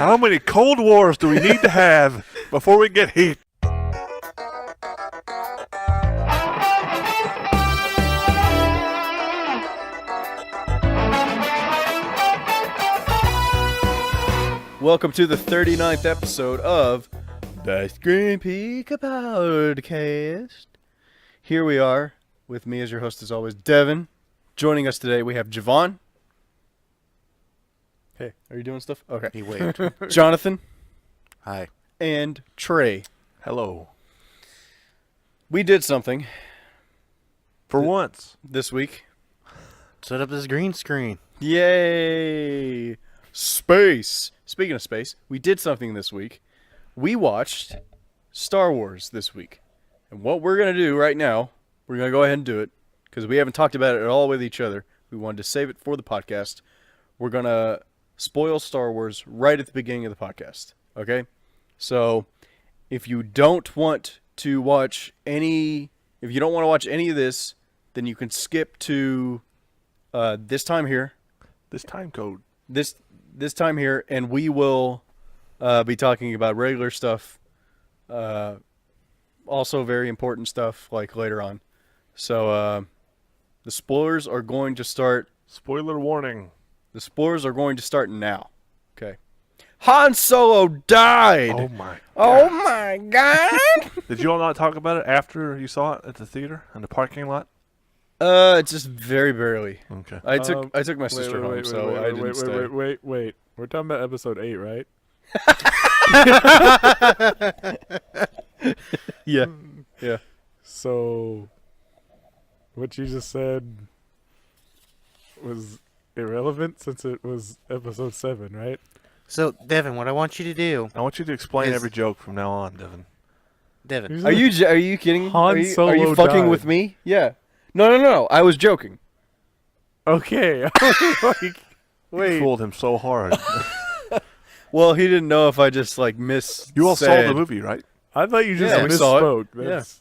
How many Cold Wars do we need to have before we get heat? Welcome to the 39th episode of the ScreenPeak podcast. Here we are, with me as your host as always, Devin. Joining us today, we have Javan. Hey, are you doing stuff? Okay. He waved. Jonathan. Hi. And Trey. Hello. We did something For once. this week. Set up this green screen. Yay! Space. Speaking of space, we did something this week. We watched Star Wars this week. And what we're going to do right now, we're going to go ahead and do it, because we haven't talked about it at all with each other. We wanted to save it for the podcast. We're going to spoil Star Wars right at the beginning of the podcast. Okay? So, if you don't want to watch any of this, then you can skip to this time here. This time code. This time here, and we will be talking about regular stuff, also very important stuff, like later on. So the spoilers are going to start. Spoiler warning. The spoilers are going to start now. Okay. Han Solo died. Oh my. Oh my God. Did you all not talk about it after you saw it at the theater in the parking lot? Just very barely. Okay. I took my sister home, so I didn't stay. Wait. We're talking about episode 8, right? Yeah. So, what you just said was irrelevant since it was episode 7, right? So, Devin, what I want you to do, I want you to explain every joke from now on, Devin. Devin, Are you kidding? Han are you Solo fucking died. with me? Yeah. No. I was joking. Okay. Like, You wait. fooled him so hard. Well, he didn't know if I just like missed. You all saw the movie, right? I thought you just Yeah, we saw it. misspoke. Yeah. That's,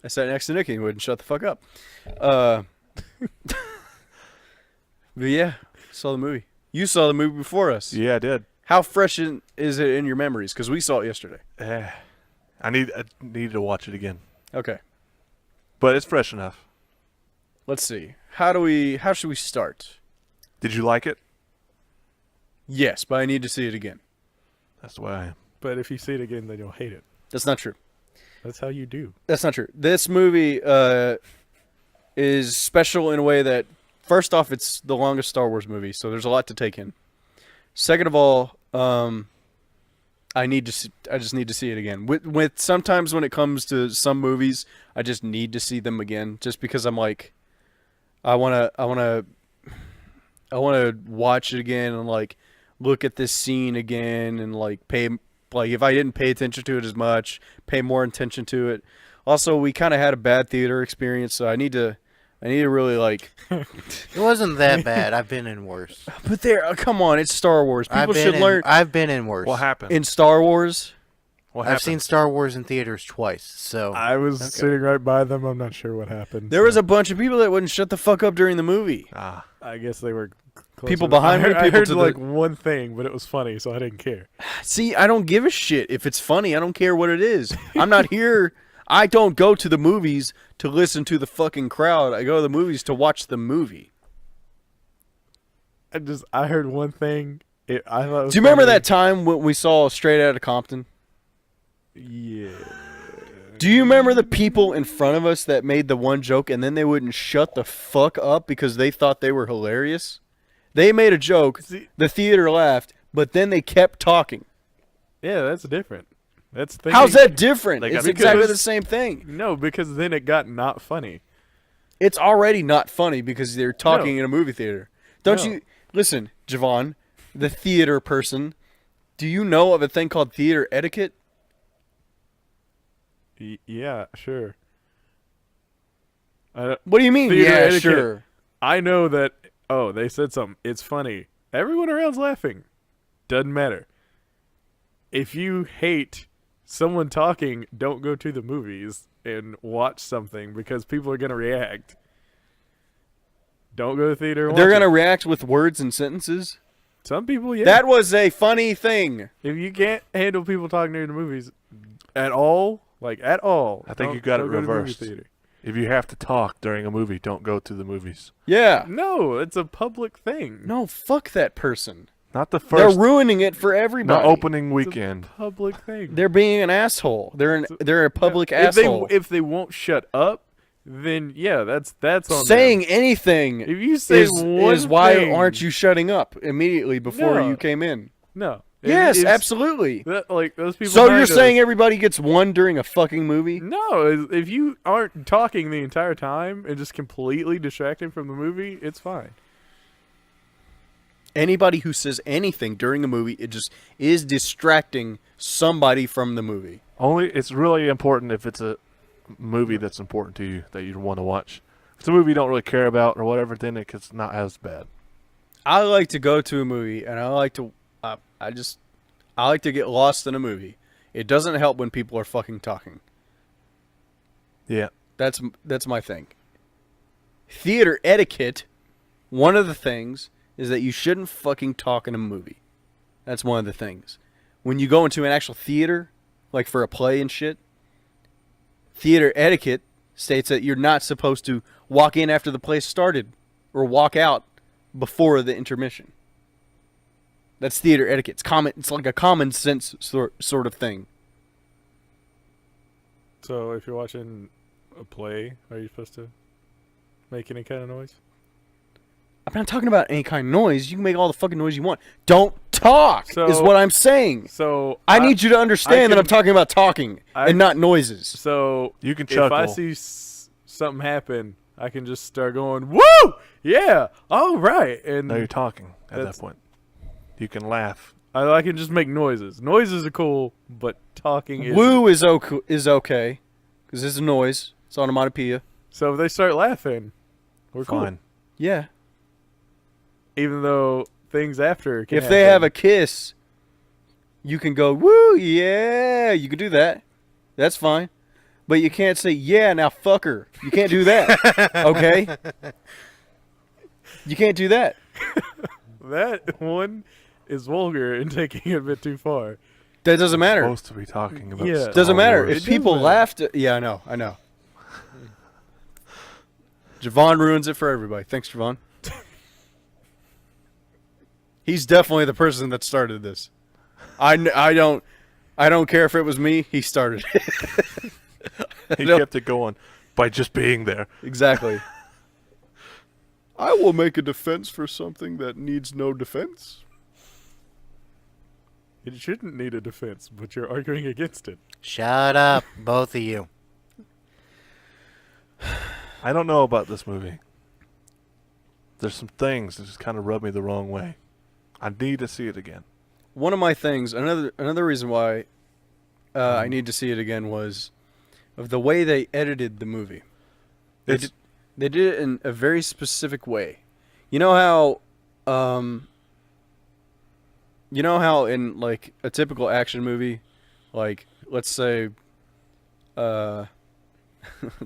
I sat next to Nicky and wouldn't shut the fuck up. But yeah, saw the movie. You saw the movie before us. Yeah, I did. How fresh is it in your memories? Because we saw it yesterday. I need to watch it again. Okay, But it's fresh enough. let's see. How should we start? Did you like it? Yes, but I need to see it again. That's the way I am. but if you see it again, then you'll hate it. That's not true. That's how you do. That's not true. This movie is special in a way that, first off, it's the longest Star Wars movie, so there's a lot to take in. Second of all, I just need to see it again. With sometimes when it comes to some movies, I just need to see them again, just because I'm like, I wanna watch it again and like look at this scene again and like if I didn't pay attention to it as much, pay more attention to it. Also, we kind of had a bad theater experience, so I need to really like. it wasn't that bad. I've been in worse. But come on, it's Star Wars. People should learn. I've been in worse. What happened? In Star Wars, What I've happened? seen Star Wars in theaters twice, so I was sitting right by them. I'm not sure what happened. there was a bunch of people that wouldn't shut the fuck up during the movie. I guess they were closer. People behind me, I people heard to the- like one thing, but it was funny, so I didn't care. See, I don't give a shit if it's funny. I don't care what it is. I'm not here. I don't go to the movies to listen to the fucking crowd. I go to the movies to watch the movie. I heard one thing. I thought it was Do you remember funny. that time when we saw Straight Outta Compton? Yeah. Do you remember the people in front of us that made the one joke and then they wouldn't shut the fuck up because they thought they were hilarious? They made a joke, the theater laughed, but then they kept talking. Yeah, that's different. That's thinking, How's that different? Like, It's because- exactly the same thing. No, because then it got not funny. It's already not funny because they're talking No. in a movie theater. Don't No. you listen, Javan, the theater person? Do you know of a thing called theater etiquette? Yeah, sure. What do you mean? Theater Yeah, etiquette. sure. I know that. Oh, they said something. It's funny. Everyone around's laughing. Doesn't matter. If you hate someone talking, don't go to the movies and watch something because people are gonna react. Don't go to the theater. And They're watch gonna it. react with words and sentences. Some people, yeah. That was a funny thing. If you can't handle people talking during the movies at all, like at all, I think don't- you got it don't go to the movie reversed. theater. If you have to talk during a movie, don't go to the movies. Yeah. No, it's a public thing. No, fuck that person. Not the They're first. ruining it for everybody. Not opening It's weekend. a public thing. They're being an asshole. They're a public if asshole. If they won't shut up, then yeah, that's on Saying them. anything If you say one is why thing, aren't you shutting up immediately before No. you came in? No. Yes, It's- absolutely. That, like those people. So you're behind us- saying everybody gets one during a fucking movie? No, if you aren't talking the entire time and just completely distracting from the movie, it's fine. Anybody who says anything during a movie, it just is distracting somebody from the movie. Only it's really important if it's a movie that's important to you that you want to watch. If it's a movie you don't really care about or whatever, then it's not as bad. I like to go to a movie and I like to I like to get lost in a movie. It doesn't help when people are fucking talking. Yeah. That's my thing. Theater etiquette, one of the things is that you shouldn't fucking talk in a movie. That's one of the things. When you go into an actual theater, like for a play and shit, theater etiquette states that you're not supposed to walk in after the play started or walk out before the intermission. That's theater etiquette. It's like a common sense sort of thing. So if you're watching a play, are you supposed to make any kind of noise? I'm not talking about any kind of noise. You can make all the fucking noise you want. Don't talk is So- what I'm saying. So I need you to understand that can- I'm talking about talking and not noises. So You can if I chuckle. see something happen, I can just start going, "Woo! Yeah, all right," and No, you're talking at That's- that point. You can laugh. I can just make noises. Noises are cool, but talking is. Woo is okay because it's a noise. It's onomatopoeia. So if they start laughing, we're Fine. Yeah. cool. Even though things after can If they have happen. a kiss, you can go woo. Yeah, you can do that. That's fine. But you can't say yeah now fuck her. You can't do that. Okay. You can't do that. that one is vulgar and taking it a bit too far. That doesn't matter. Supposed to be talking about. Yeah. Star Doesn't matter. Wars. If people matter. laughed, yeah, I know. Javan ruins it for everybody. Thanks, Javan. He's definitely the person that started this. I don't care if it was me. He started it. He No. kept it going by just being there. Exactly. I will make a defense for something that needs no defense. It shouldn't need a defense, but you're arguing against it. Shut up, both of you. I don't know about this movie. There's some things that just kind of rub me the wrong way. I need to see it again. One of my things, another reason why I need to see it again was of the way they edited the movie. It's They did it in a very specific way. You know how in like a typical action movie, like let's say let's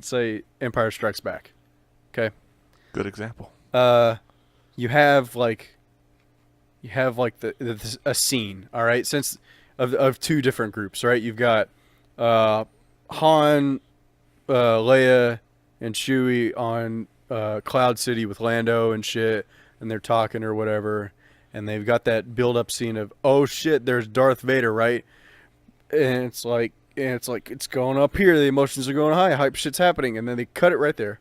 say Empire Strikes Back. Okay? good example. You have like a scene, all right? Since of two different groups, right? You've got Han, Leia, and Chewie on Cloud City with Lando and shit, and they're talking or whatever, and they've got that build-up scene of, oh shit, there's Darth Vader, right? And it's like it's going up here, the emotions are going high, hype shit's happening, and then they cut it right there,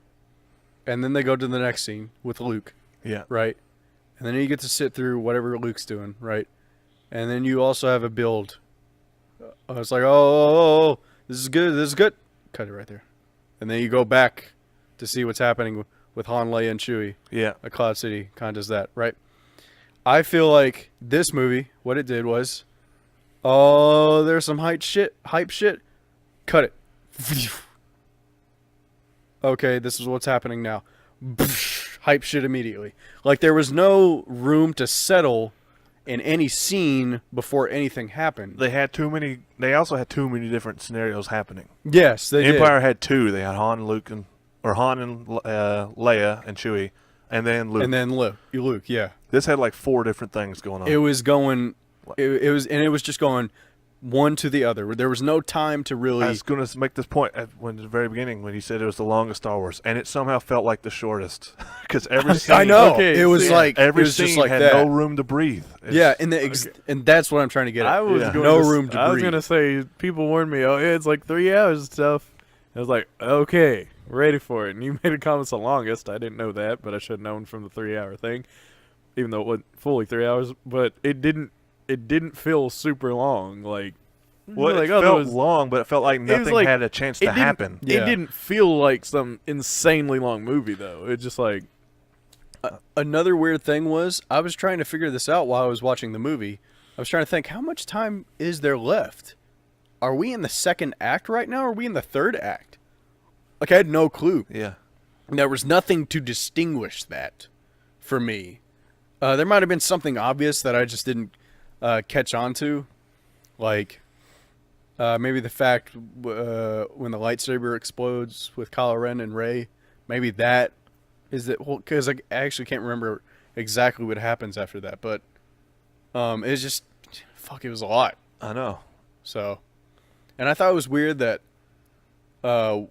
and then they go to the next scene with Luke, Yeah. right? And then you get to sit through whatever Luke's doing, right? And then you also have a build. It's like, oh, this is good. Cut it right there. And then you go back to see what's happening with Han, Leia, and Chewie. Yeah. At Cloud City kind of does that, right? I feel like this movie, what it did was, oh, there's some hype shit. Cut it. Okay, this is what's happening now. Hype shit immediately. Like there was no room to settle in any scene before anything happened. They also had too many different scenarios happening. Yes, they did. Empire had two. They had Han and Luke Leia and Chewie, and then Luke. And then Luke, yeah. This had like 4 different things going on. It was going. It was just going one to the other. There was no time to really. I was going to make this point at the very beginning when you said it was the longest Star Wars, and it somehow felt like the shortest because every scene. I know. Okay, it was like every it was scene just like had that. no room to breathe. And that's what I'm trying to get at. I was Yeah. going No to, room to I was breathe. gonna say people warned me. Oh, yeah, it's like 3 hours and stuff. I was like, okay, ready for it. And you made a comment the longest. I didn't know that, but I should have known from the 3-hour thing, even though it wasn't fully 3 hours. But it didn't feel super long. Like, Well, like, it oh, there felt was- long, but it felt like nothing like- had a chance it to didn't- happen. Yeah. It didn't feel like some insanely long movie though. It's just like Another weird thing was I was trying to figure this out while I was watching the movie. I was trying to think, how much time is there left? Are we in the second act right now? Or are we in the third act? Like, I had no clue. Yeah. There was nothing to distinguish that for me. There might have been something obvious that I just didn't catch on to. Like, maybe the fact when the lightsaber explodes with Kylo Ren and Rey, maybe that is it. Well, because I actually can't remember exactly what happens after that. But it's just, fuck, it was a lot. I know. So, and I thought it was weird that that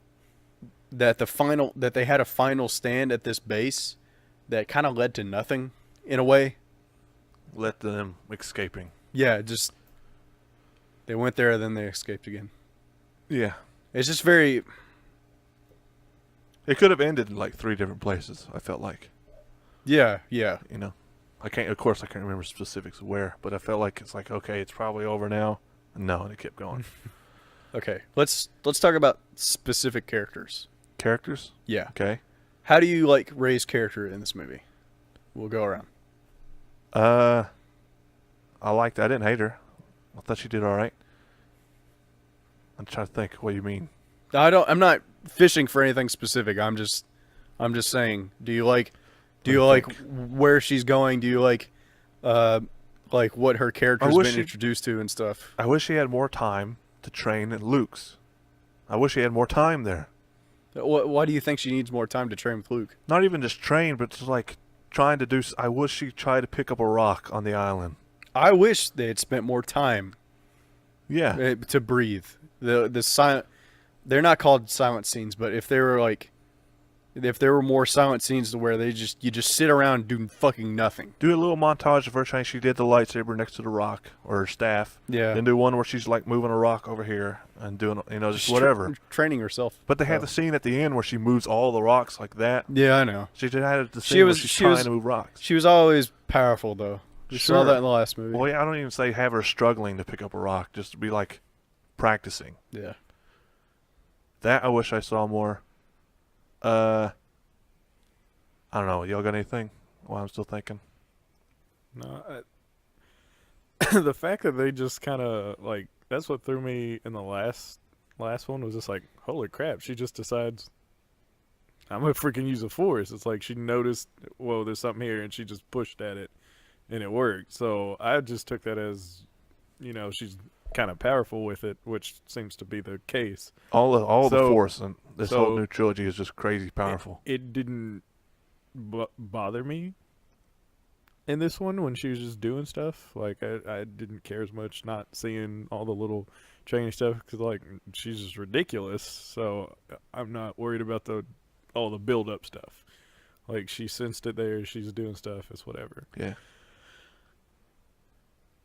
they had a final stand at this base that kind of led to nothing in a way. Let them escaping. Yeah, just they went there and then they escaped again. Yeah. It's just very It could have ended in like 3 different places, I felt like. yeah. You know. I can't remember specifics of where, but I felt like it's like, okay, it's probably over now. No, and it kept going. Okay, let's talk about specific characters. Characters? Yeah. Okay. How do you like Rey's character in this movie? We'll go around. I liked I didn't hate her. I thought she did all right. I'm trying to think what you mean. I'm not fishing for anything specific. I'm just saying, do you like where she's going? Do you like what her character's wish been she- introduced to and stuff? I wish he had more time to train at Luke's. I wish he had more time there. Why do you think she needs more time to train with Luke? Not even just train, but just like trying to do. I wish she tried to pick up a rock on the island. I wish they had spent more time Yeah. to breathe. The silent, they're not called silent scenes, but if there were more silent scenes to where you just sit around doing fucking nothing. Do a little montage of her trying. She did the lightsaber next to the rock or her staff. Yeah. Then do one where she's like moving a rock over here and doing, just whatever. Training herself. But they had the scene at the end where she moves all the rocks like that. Yeah, I know. She just had the scene where she's trying to move rocks. She was always powerful though. You saw Sure. that in the last movie. Well, yeah, I don't even say have her struggling to pick up a rock, just to be like practicing. Yeah. That I wish I saw more. I don't know. Y'all got anything? Well, I'm still thinking. no. The fact that they just kind of like that's what threw me in the last one was just like, holy crap! She just decides I'm gonna freaking use the force. It's like she noticed, whoa, there's something here, and she just pushed at it, and it worked. So I just took that as, she's kind of powerful with it, which seems to be the case. All the So- Force and this whole so- new trilogy is just crazy powerful. It didn't bother me in this one when she was just doing stuff. Like I didn't care as much not seeing all the little training stuff because like she's just ridiculous. So I'm not worried about all the build up stuff. Like she sensed it there. She's doing stuff. It's whatever. Yeah.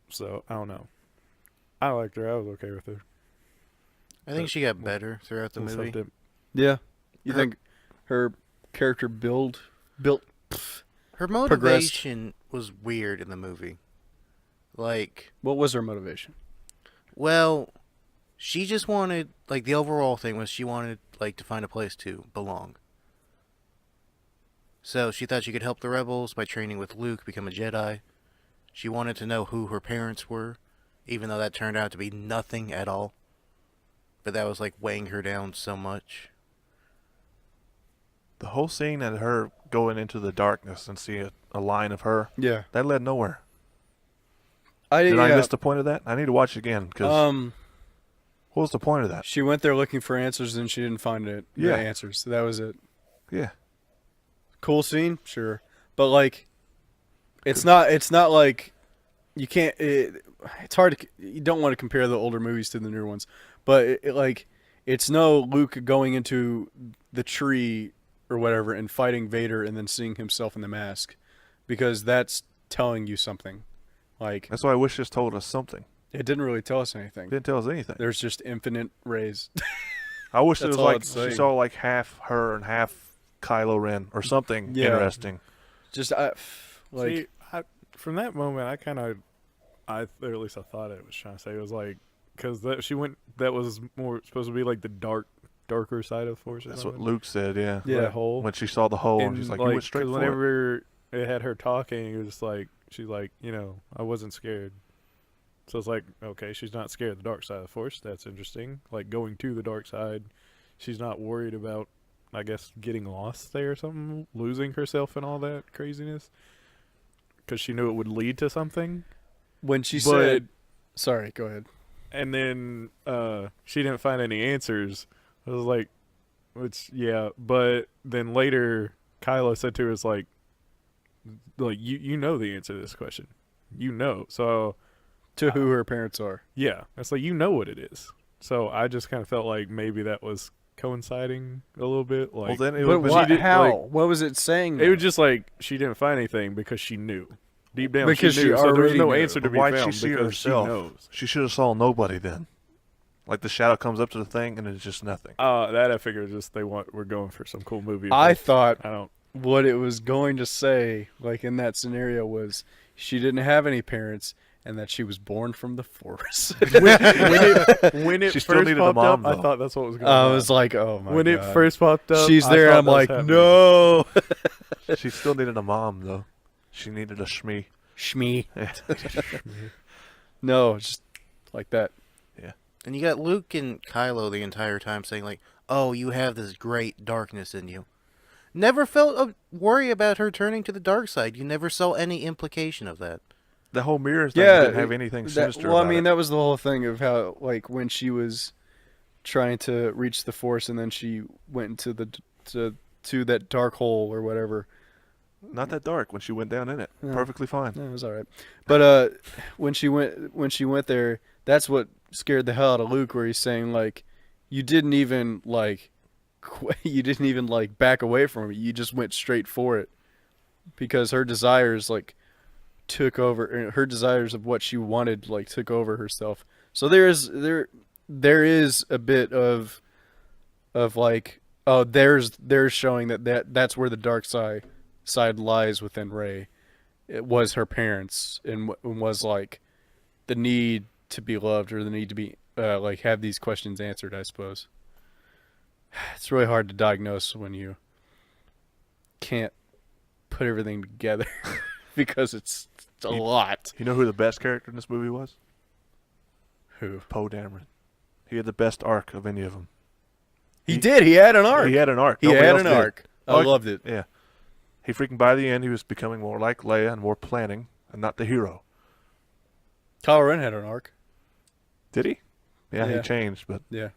So I don't know. I liked her. I was okay with her. I think she got better throughout the And movie. stuff Yeah. You Her- think her character built Her motivation was weird in the movie. Like, what was her motivation? well, she just wanted, like, the overall thing was she wanted, like, to find a place to belong. So she thought she could help the rebels by training with Luke, become a Jedi. She wanted to know who her parents were, even though that turned out to be nothing at all. But that was, like, weighing her down so much. The whole scene of her going into the darkness and see a line of her, Yeah. that led nowhere. I Did I miss the point of that? I need to watch it again because what was the point of that? she went there looking for answers and she didn't find it. Yeah. The answers. So that was it. Yeah. Cool scene, sure. But like It's not like you can't. It's hard to. You don't want to compare the older movies to the newer ones, but it's no Luke going into the tree or whatever and fighting Vader and then seeing himself in the mask, because that's telling you something. Like, That's why I wish this told us something. it didn't really tell us anything. It didn't tell us anything. There's just infinite rays. I wish it That's was all like I'd say. she saw like half her and half Kylo Ren or something Yeah. interesting. Just like See, from that moment, or at least I thought it was trying to say it was like, because that was more supposed to be like the darker side of the Force. Or That's what something. Luke said. Yeah. Yeah. That whole. When she saw the hole, and she's like, "You went straight 'cause for it." whenever it had her talking, it was just like she's like, I wasn't scared. So it's like, okay, she's not scared of the dark side of the Force. That's interesting. Like going to the dark side, she's not worried about, I guess, getting lost there or something, losing herself and all that craziness, because she knew it would lead to something. when she But- said, "Sorry, go ahead." And then she didn't find any answers. I was like, but then later Kylo said to her, "It's like you know the answer to this question, so." To who her parents are. Yeah, it's like what it is. So I just kind of felt like maybe that was coinciding a little bit. Like, Well, then it But would. what? did, How? like- What was it saying? it was just like she didn't find anything because she knew deep down. Because she she knew. So there was already no knew. answer to But be why'd she found see because herself? she knows. She should have saw nobody then. Like the shadow comes up to the thing and it's just nothing. That I figured just we're going for some cool movie. I effect. thought I don't. what it was going to say, like in that scenario, was she didn't have any parents and that she was born from the Force. When it She still first needed a popped mom, up, I though. thought that's what was going I on. was like, oh my when god. it first popped up, She's I there, thought I'm that was like, happening. no. She still needed a mom though. She needed a shmee. Shmee. Yeah. No, just like that. And you got Luke and Kylo the entire time saying like, "Oh, you have this great darkness in you." Never felt a worry about her turning to the dark side. You never saw any implication of that. The whole mirror thing Yeah, didn't have anything sinister well, I about mean, it. that was the whole thing of how, like, when she was trying to reach the Force, and then she went into to that dark hole or whatever. Not that dark when she went down in it. Yeah. Perfectly fine. No, it was all right. But when she went there, that's what scared the hell out of Luke, where he's saying like, you didn't even like back away from it. You just went straight for it, because her desires like took over. Her desires of what she wanted like took over herself. So there is a bit of like, oh, there's showing that's where the dark side lies within Rey. It was her parents, and was like the need to be loved, or the need to be like have these questions answered, I suppose. It's really hard to diagnose when you can't put everything together because it's a lot. You know who the best character in this movie was? Who? Poe Dameron. He had the best arc of any of them. He did. He had an arc. He had an arc. He Nobody had else an did. arc. I Like- loved it. Yeah. He freaking, by the end, he was becoming more like Leia and more planning and not the hero. Kylo Ren had an arc. Did he? Yeah, Yeah. he changed, but Yeah.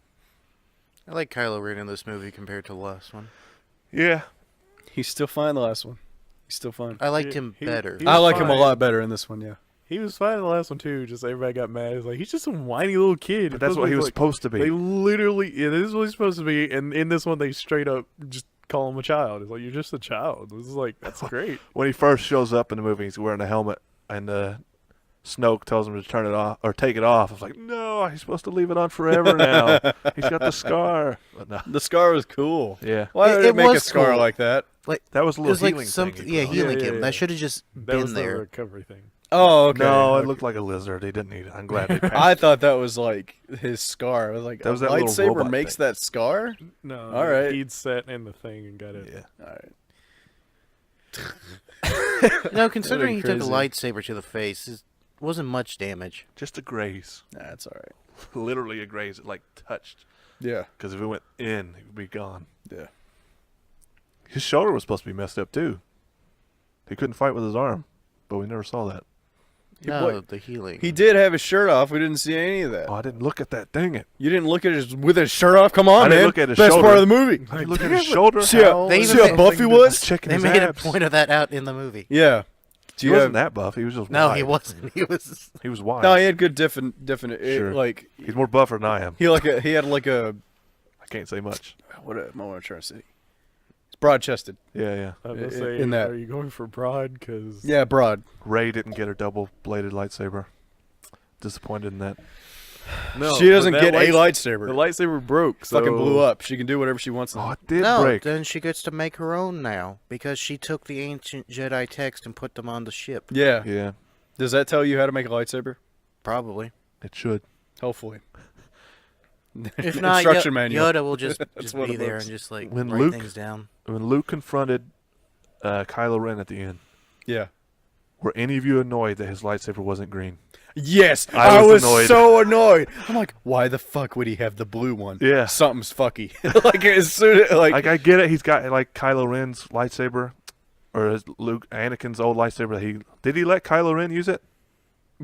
I like Kylo Ren in this movie compared to the last one. yeah. He's still fine, the last one. He's still fine. I liked He- him he- better. he- I like him a fine. lot better in this one, yeah. He was fine in the last one too. Just everybody got mad. It's like he's just some whiny little kid. But that's what he was supposed to be. They literally, this is what he's supposed to be. And in this one, they straight up just call him a child. It's like, you're just a child. This is like, that's great. When he first shows up in the movie, he's wearing a helmet, and Snoke tells him to turn it off or take it off. I was like, no, he's supposed to leave it on forever now. He's got the scar. But no. The scar was cool. Yeah. Why It- would it it make a was scar cool. like that? That was a It little was like healing something, thing. yeah, he put on. healing Yeah, him. yeah. That should have just That was been the there. recovery thing. Oh, okay. No, Okay. it looked like a lizard. He didn't need it. I'm glad they patched I it. thought that was like his scar. I was like, That was a that little lightsaber robot makes thing. that scar? No, All right. He'd sat in the thing and got it. Yeah. All right. No, considering he took a crazy. lightsaber to the face, it wasn't much damage. Just a graze. Nah, that's all right. Literally a graze. It like touched. Yeah. Because if it went in, it would be gone. Yeah. His shoulder was supposed to be messed up too. He couldn't fight with his arm, but we never saw that. No, what- the healing. He did have his shirt off. We didn't see any of that. Oh, I didn't look at that. Dang it. You didn't look at his with his shirt off? Come on, I didn't man. look at his Best shoulder. part of the movie. I look at his shoulder. See how, They see even how made- buff he That's was? checking They his made abs. a point of that out in the movie. Yeah. Do He you wasn't have? that buff. He was just No, wide. he wasn't. He was. He was wide. No, he had good definite. Sure. Like He's more buffer than I am. he had like a I can't say much. what am I trying to say? It's broad chested. Yeah, yeah. I was gonna In say, that. are you going for broad? Because Yeah, broad. Ray didn't get her double-bladed lightsaber. Disappointed in that. no, She doesn't but get that a lightsaber. The lightsaber broke. So Fucking blew up. She can do whatever she wants. Oh, Now. it did No, break. then she gets to make her own now because she took the ancient Jedi text and put them on the ship. Yeah. Yeah, Does that tell you how to make a lightsaber? Probably. it should. Hopefully. If not, Instruction manual. Yoda will just what be it there looks. and just like When write Luke- things down. When Luke confronted Kylo Ren at the end, Yeah. were any of you annoyed that his lightsaber wasn't green? Yes, I I was was annoyed. so annoyed. I'm like, why the fuck would he have the blue one? Yeah. Something's fucky. Like as soon as Like, I get it. He's got, like, Kylo Ren's lightsaber, or his Anakin's old lightsaber. Did he let Kylo Ren use it?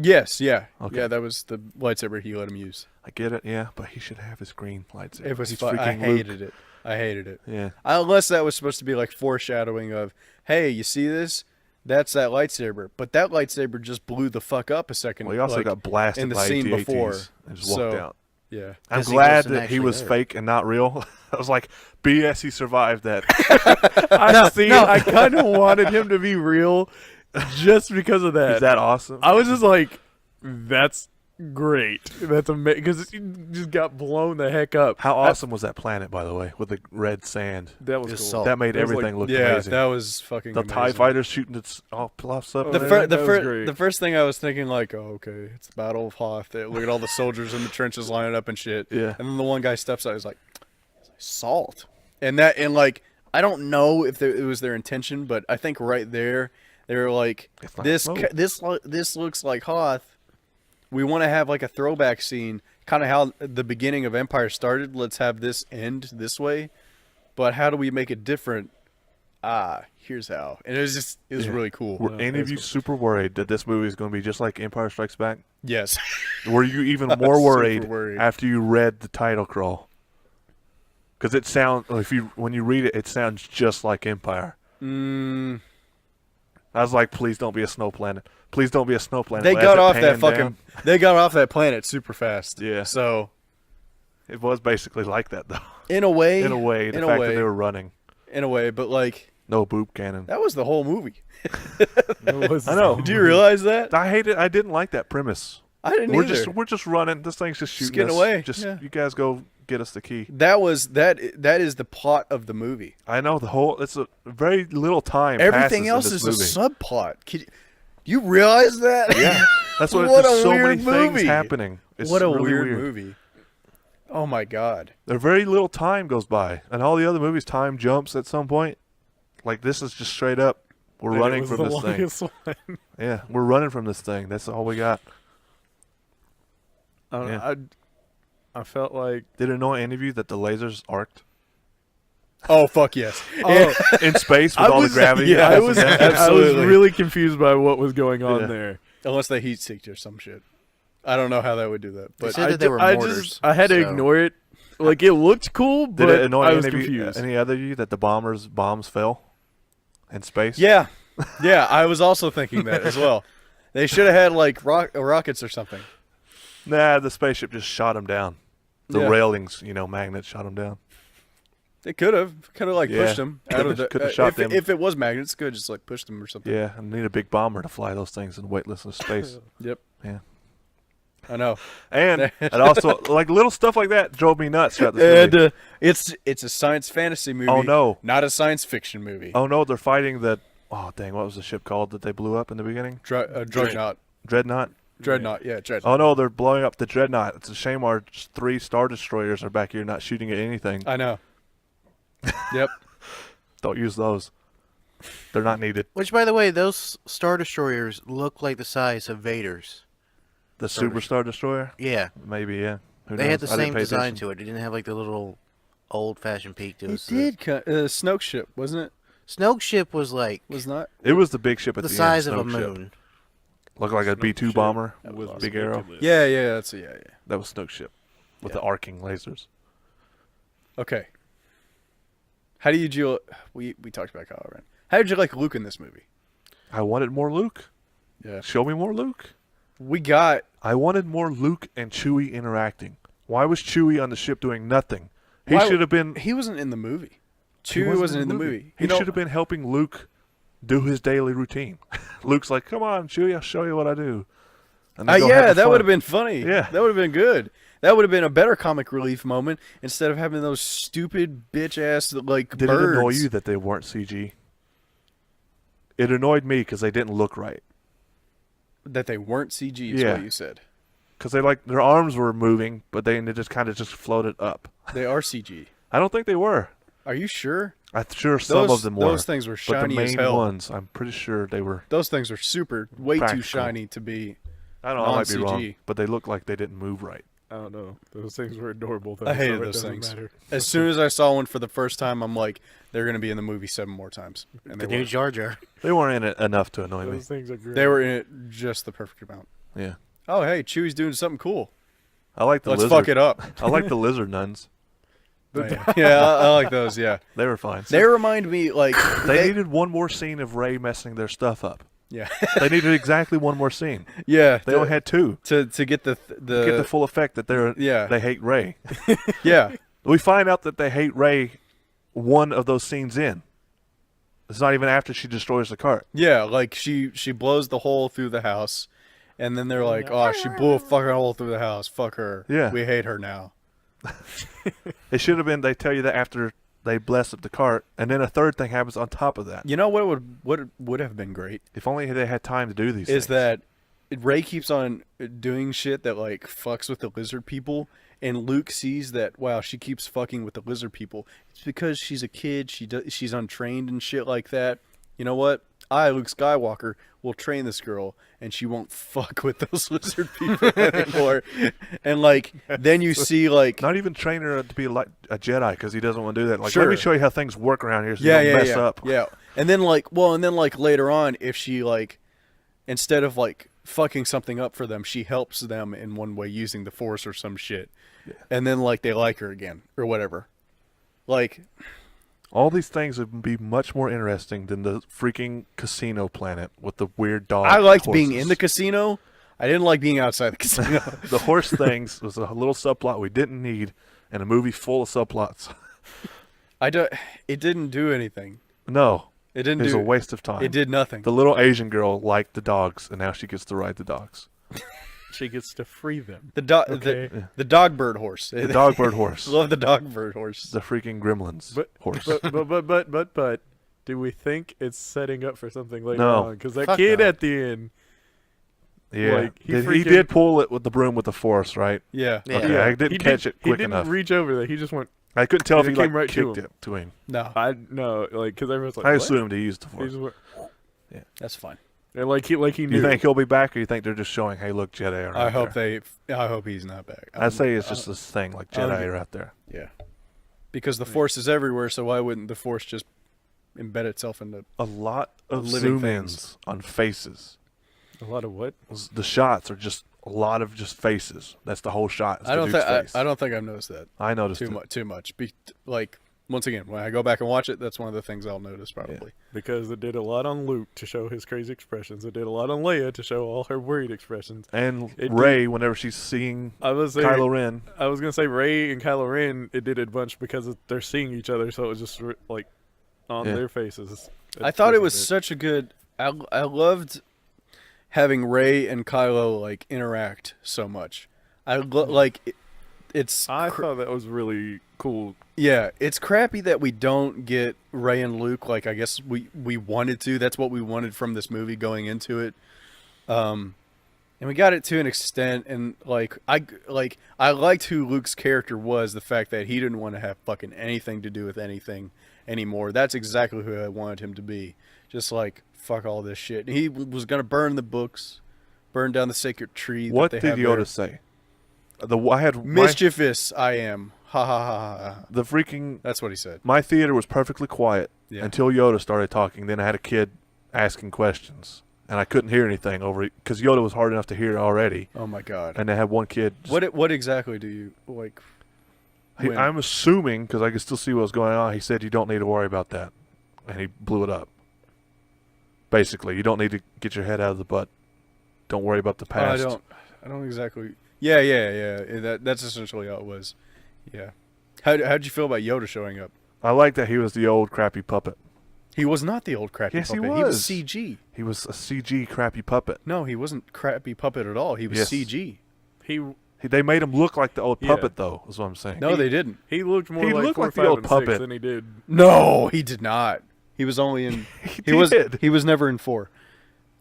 yes, yeah, Okay. yeah. That was the lightsaber he let him use. I get it, yeah, but he should have his green lightsaber. It was He's fun. I freaking Luke. hated it. I hated it. Yeah. Unless that was supposed to be like foreshadowing of, hey, you see this? That's that lightsaber. But that lightsaber just blew the fuck up a second. Well, he also like, got blasted in the by scene AT-ATs before, and just walked so- out. Yeah. I'm 'Cause he glad wasn't that he actually was there. fake and not real. I was like, BS, he survived that. I kind of wanted him to be real, just because of that. Is that awesome? I was just like, that's great. That's amazing because he just got blown the heck up. How awesome was that planet, by the way, with the red sand? That was Just cool. salt. That made That was everything look Yeah, amazing. that was fucking The amazing. TIE fighters shooting its all puffs up. Oh, The, there. fir- that was great. the first thing I was thinking, like, oh, okay, it's the Battle of Hoth. Look at all the soldiers in the trenches lining up and shit. Yeah. And then the one guy steps out, he's like, salt. And like, I don't know if it was their intention, but I think right there, they were like, It's not this smoke. this looks like Hoth. We want to have like a throwback scene, kind of how the beginning of Empire started. Let's have this end this way. But how do we make it different? Here's how. And it was Yeah. really cool. Were any of that's you cool. super worried that this movie is going to be just like Empire Strikes Back? Yes. Were you even was more super worried, worried. after you read the title crawl? Because it sounds, when you read it, it sounds just like Empire. Mm, I was like, please don't be a snow planet. Please don't be a snow planet. they As got it off that panned fucking. down, They got off that planet super fast. Yeah. So it was basically like that, though. in a way, In a way, the in a fact way, that they were running. in a way, but like No boob cannon. that was the whole movie. It was- I know. Do you realize that? I hate it. I didn't like that premise. I didn't We're either. we're just running. This thing's just shooting getting us. away, Just yeah. you guys go get us the key. That is the plot of the movie. I know the whole. It's a very little time. Everything passes else in is this a movie. subplot. You realize that? Yeah, that's what. What There's a so many weird things movie. happening. It's What a really weird movie. Oh my god. There very little time goes by, and all the other movies, time jumps at some point. Like this is just straight up. We're and it running was from the this thing. longest one. Yeah, we're running from this thing. That's all we got. I, don't know, Yeah. I felt like Did it annoy any of you that the lasers arced Oh fuck yes. in space with all the gravity? yeah, I was Absolutely. really confused by what was going on Yeah. there. Unless they heat seeked or some shit. I don't know how that would do that. They But said that they were I mortars. I had to so- ignore it. Like it looked cool, Did but it annoy I was any of you, confused. any other of you that the bombs fell in space? yeah. Yeah, I was also thinking that as well. They should have had like rockets or something. Nah, the spaceship just shot him down. The Yeah. railings, magnets shot him down. They could have like Yeah. pushed them out of the. Could've shot if, them. if it was magnets, could just like pushed them or something. Yeah, I need a big bomber to fly those things in weightless space. Yep. Yeah. I know. And it also, like, little stuff like that drove me nuts throughout this And movie. it's a science fantasy movie. Oh, no. Not a science fiction movie. Oh, no, they're fighting the... Oh, dang, what was the ship called that they blew up in the beginning? Dreadnought. Dreadnought? Dreadnought. Yeah, Dreadnought. Oh, no, they're blowing up the Dreadnought. It's a shame our 3 Star Destroyers are back here not shooting at anything. I know. Yep. Don't use those. They're not needed. Which, by the way, those Star Destroyers look like the size of Vader's. The Super Star Destroyer? Yeah. Maybe, yeah. Who They knows? had the I didn't same pay design attention. to it. It didn't have like the little old-fashioned peak. It It was did. Snoke ship, wasn't it? Snoke ship was like Was not. It was the big ship at the the, size end, of a Snoke ship. moon. Looked like a B-2 bomber with was big arrow. ridiculous. Yeah, yeah. That's yeah. That was Snoke ship with Yeah. the arcing lasers. Okay. How do you we talked about Kylo Ren. How did you like Luke in this movie? I wanted more Luke. Yeah. Show me more Luke. We got I wanted more Luke and Chewie interacting. Why was Chewie on the ship doing nothing? He Why- should have been. he wasn't in the movie. He Chewie wasn't in the movie. He should have been helping Luke do his daily routine. Luke's like, "Come on, Chewie, I'll show you what I do." And they go have Yeah, the that fun. would have been funny. Yeah. That would have been good. That would have been a better comic relief moment instead of having those stupid bitch ass like Did birds. it annoy you that they weren't CG? It annoyed me because they didn't look right. That they weren't CG is Yeah. what you said. Because they their arms were moving, but they just kind of just floated up. They are CG. I don't think they were. Are you sure? I'm sure some of them were. Those things were but the shiny as main hell. ones, I'm pretty sure they were. Those things are way too Practical. shiny to be. I don't know, I might be non-CG. wrong, but they look like they didn't move right. I don't know. Those things were adorable. Though, I hated so it those doesn't things. matter. As soon as I saw one for the first time, I'm like, they're going to be in the movie 7 more times. And The they new were. Jar Jar. They weren't in it enough to annoy me. Those things are great. They were in it just the perfect amount. Yeah, Oh, hey, Chewie's doing something cool. I like the Let's lizard. fuck it up. I like the lizard nuns. Yeah, I like those, yeah. They were fine. They remind me, like... They needed one more scene of Rey messing their stuff up. Yeah. They needed exactly one more scene. Yeah. They only had 2 To get the to get the full effect that they hate Rey. Yeah. We find out that they hate Rey one of those scenes in. It's not even after she destroys the cart. Yeah, like she blows the hole through the house, and then they're like, oh, she blew a fucking hole through the house. Fuck her. Yeah. We hate her now. It should have been they tell you that after they bless up the cart, and then a third thing happens on top of that. You know what would have been great? If only they had time to do these Is things. that Rey keeps on doing shit that like fucks with the lizard people, and Luke sees that wow, she keeps fucking with the lizard people. It's because she's a kid. She's untrained and shit like that. You know what? I, Luke Skywalker, will train this girl, and she won't fuck with those lizard people anymore. And like, then you see like, Not even train her to be like a Jedi because he doesn't want to do that. Like, Sure. let me show you how things work around here so yeah, you yeah, don't mess yeah, up. yeah. And then like later on, if she like, instead of like fucking something up for them, she helps them in one way using the Force or some shit, and then like they like her again or whatever. Like, All these things would be much more interesting than the freaking casino planet with the weird dog. I liked horses. being in the casino. I didn't like being outside the casino. The horse things was a little subplot we didn't need, and a movie full of subplots. It didn't do anything. No, It didn't it was do. a waste of time. It did nothing. The little Asian girl liked the dogs, and now she gets to ride the dogs. She gets to free them. The dog, Okay. the dog bird horse. The dog bird horse. Love the dog bird horse. The freaking gremlins horse. But, do we think it's setting up for something later No. on? Because that Fuck kid no. at the end, Yeah, Like, he he freaking- did pull it with the broom with the force, right? Yeah. Yeah. Okay, I didn't catch it he quick didn't enough. reach over there. He just went. I couldn't tell if it he came like right to kicked him. it to him. No, I no, like because everyone's like, I what? assumed he used the He force. just went, that's fine. and like he knew. You think he'll be back, or you think they're just showing, "Hey, look, Jedi are I out hope there." I hope he's not back. I say it's just this thing, like I don't Jedi get- are out there. Yeah. Because the Force is everywhere, so why wouldn't the Force just embed itself into? A lot of Living zoom-ins on faces. a lot of what? The shots are just a lot of just faces. That's the whole shot. is I the don't dude's think face. I don't think I've noticed that I noticed too it. much. Too much. Like once again, when I go back and watch it, that's one of the things I'll notice probably. Because it did a lot on Luke to show his crazy expressions. It did a lot on Leia to show all her worried expressions. And It Rey, whenever she's seeing I was saying, Kylo Ren, I was gonna say Rey and Kylo Ren. It did a bunch because they're seeing each other, so it was just like on Yeah. their faces. I thought it was That's such a good. I loved having Rey and Kylo like interact so much. It's I thought that was really cool. yeah, it's crappy that we don't get Rey and Luke like I guess we wanted to. That's what we wanted from this movie going into it. And we got it to an extent, and I liked who Luke's character was. The fact that he didn't want to have fucking anything to do with anything anymore. That's exactly who I wanted him to be. Just like fuck all this shit. And he was gonna burn the books, burn down the sacred tree. what that they did have Yoda there. say? I had Mischievous I am. Ha ha ha ha. Ha. the freaking. That's what he said. My theater was perfectly quiet Yeah. until Yoda started talking. Then I had a kid asking questions, and I couldn't hear anything over it because Yoda was hard enough to hear already. Oh my god. And I had one kid. What exactly do you like? when- I'm assuming because I could still see what was going on. He said you don't need to worry about that, and he blew it up. Basically, you don't need to get your head out of the butt. Don't worry about the past. I don't exactly. Yeah. That's essentially how it was. Yeah. How'd you feel about Yoda showing up? I like that he was the old crappy puppet. He was not the old crappy Yes, he puppet. was. He was CG. He was a CG crappy puppet. No, he wasn't crappy puppet at all. He was Yes. CG. They made him look like the old Yeah. puppet, though, is what I'm saying. No, they didn't. He looked more He like looked 4, like the 5, old and puppet. 6 than he did. No, he did not. He was only in. He was. did. He was never in 4.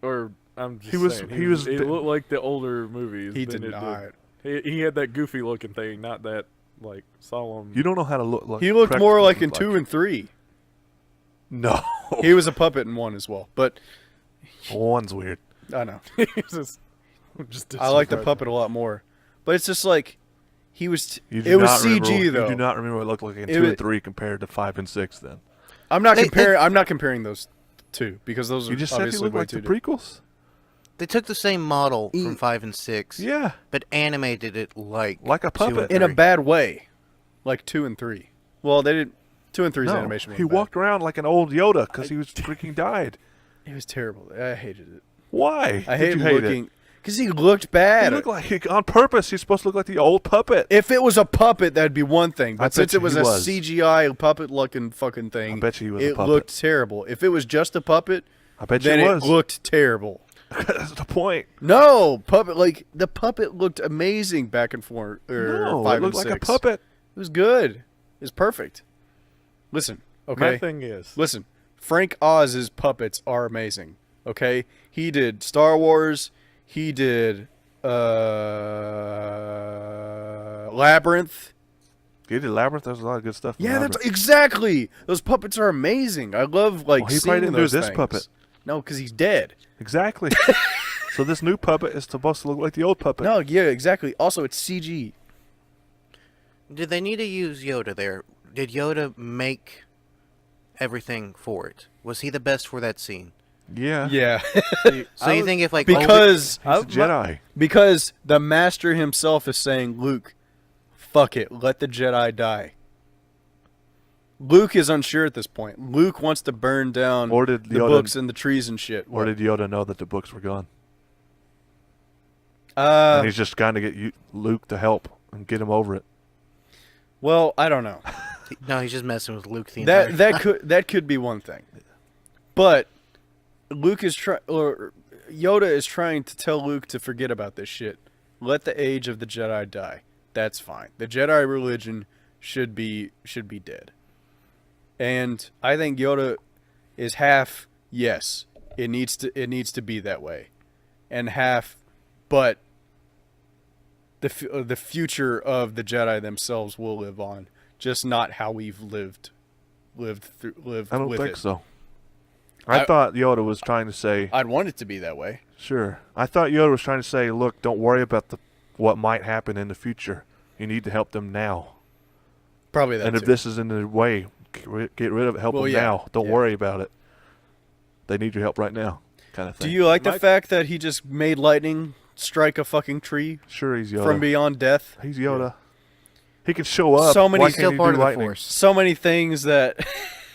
Or I'm just He was- saying. he was It the- looked like the older movies. He than did it not. He had that goofy looking thing, not that like solemn. You don't know how to look like. He looked more practically like in look 2 and 3. No. He was a puppet in 1 as well. But One's weird. I know. He was just I like the disregarding. puppet a lot more. But it's just like he was. You do It was not remember- CG though. You do not remember what it looked like in It 2 was- and 3 compared to 5 and 6 then. I'm not They- comparing. I'm not comparing those two because those You are just said he obviously looked way like too the prequels? They took the same model from 5 and 6, Yeah. but animated it like Like a 2 and puppet. in a 3. bad way, like 2 and 3. Well, they did 2 and 3's No, animation. he wasn't bad. walked around like an old Yoda because he was freaking died. It was terrible. I hated it. Why? I did hated you hate looking because he looked He bad. looked like on purpose. He's supposed to look like the old puppet. If it was a puppet, that'd be one thing. I But since bet it you was he a was. CGI puppet-looking fucking thing, I bet you he was a it puppet. looked terrible. If it was just a puppet, I bet you then it it was. looked terrible. That's the point. No, the puppet looked amazing back and forth. No, 5 it looked and like 6. a puppet. It was good. It was perfect. Listen, okay. My thing is, Listen, Frank Oz's puppets are amazing. Okay, he did Star Wars. He did Labyrinth. He did Labyrinth. There's a lot of good stuff. in Yeah, that's Labyrinth. exactly. Those puppets are amazing. I love like Well, he seeing probably didn't do those this things. puppet. No, because he's dead. Exactly. So this new puppet is supposed to look like the old puppet. No, yeah, exactly. Also, it's CG. Did they need to use Yoda there? Did Yoda make everything for it? Was he the best for that scene? Yeah. Yeah, So you think if like because He's a Jedi. because the master himself is saying, Luke, fuck it, let the Jedi die. Luke is unsure at this point. Luke wants to burn down Or did the Yoda- books and the trees and shit. Or did Yoda know that the books were gone? Uh, And he's just trying to get Luke to help and get him over it. well, I don't know. no, he's just messing with Luke the entire That could be one thing, but Luke is or Yoda is trying to tell Luke to forget about this shit. Let the age of the Jedi die. That's fine. The Jedi religion should be dead. And I think Yoda is half yes. It needs to be that way, and half, but the future of the Jedi themselves will live on, just not how we've lived I don't with think it. so. I thought Yoda was trying to say, I'd want it to be that way. sure. I thought Yoda was trying to say, look, don't worry about what might happen in the future. You need to help them now. Probably that. And if too. this is in the way, get rid of it. Help Well, them yeah, now. Don't yeah. worry about it. They need your help right now, kind of thing. Do you like the My- fact that he just made lightning strike a fucking tree Sure, he's Yoda. from beyond death? He's Yoda. He can show up. So many- Why He's can't still he part do of the lightning? Force. So many things that.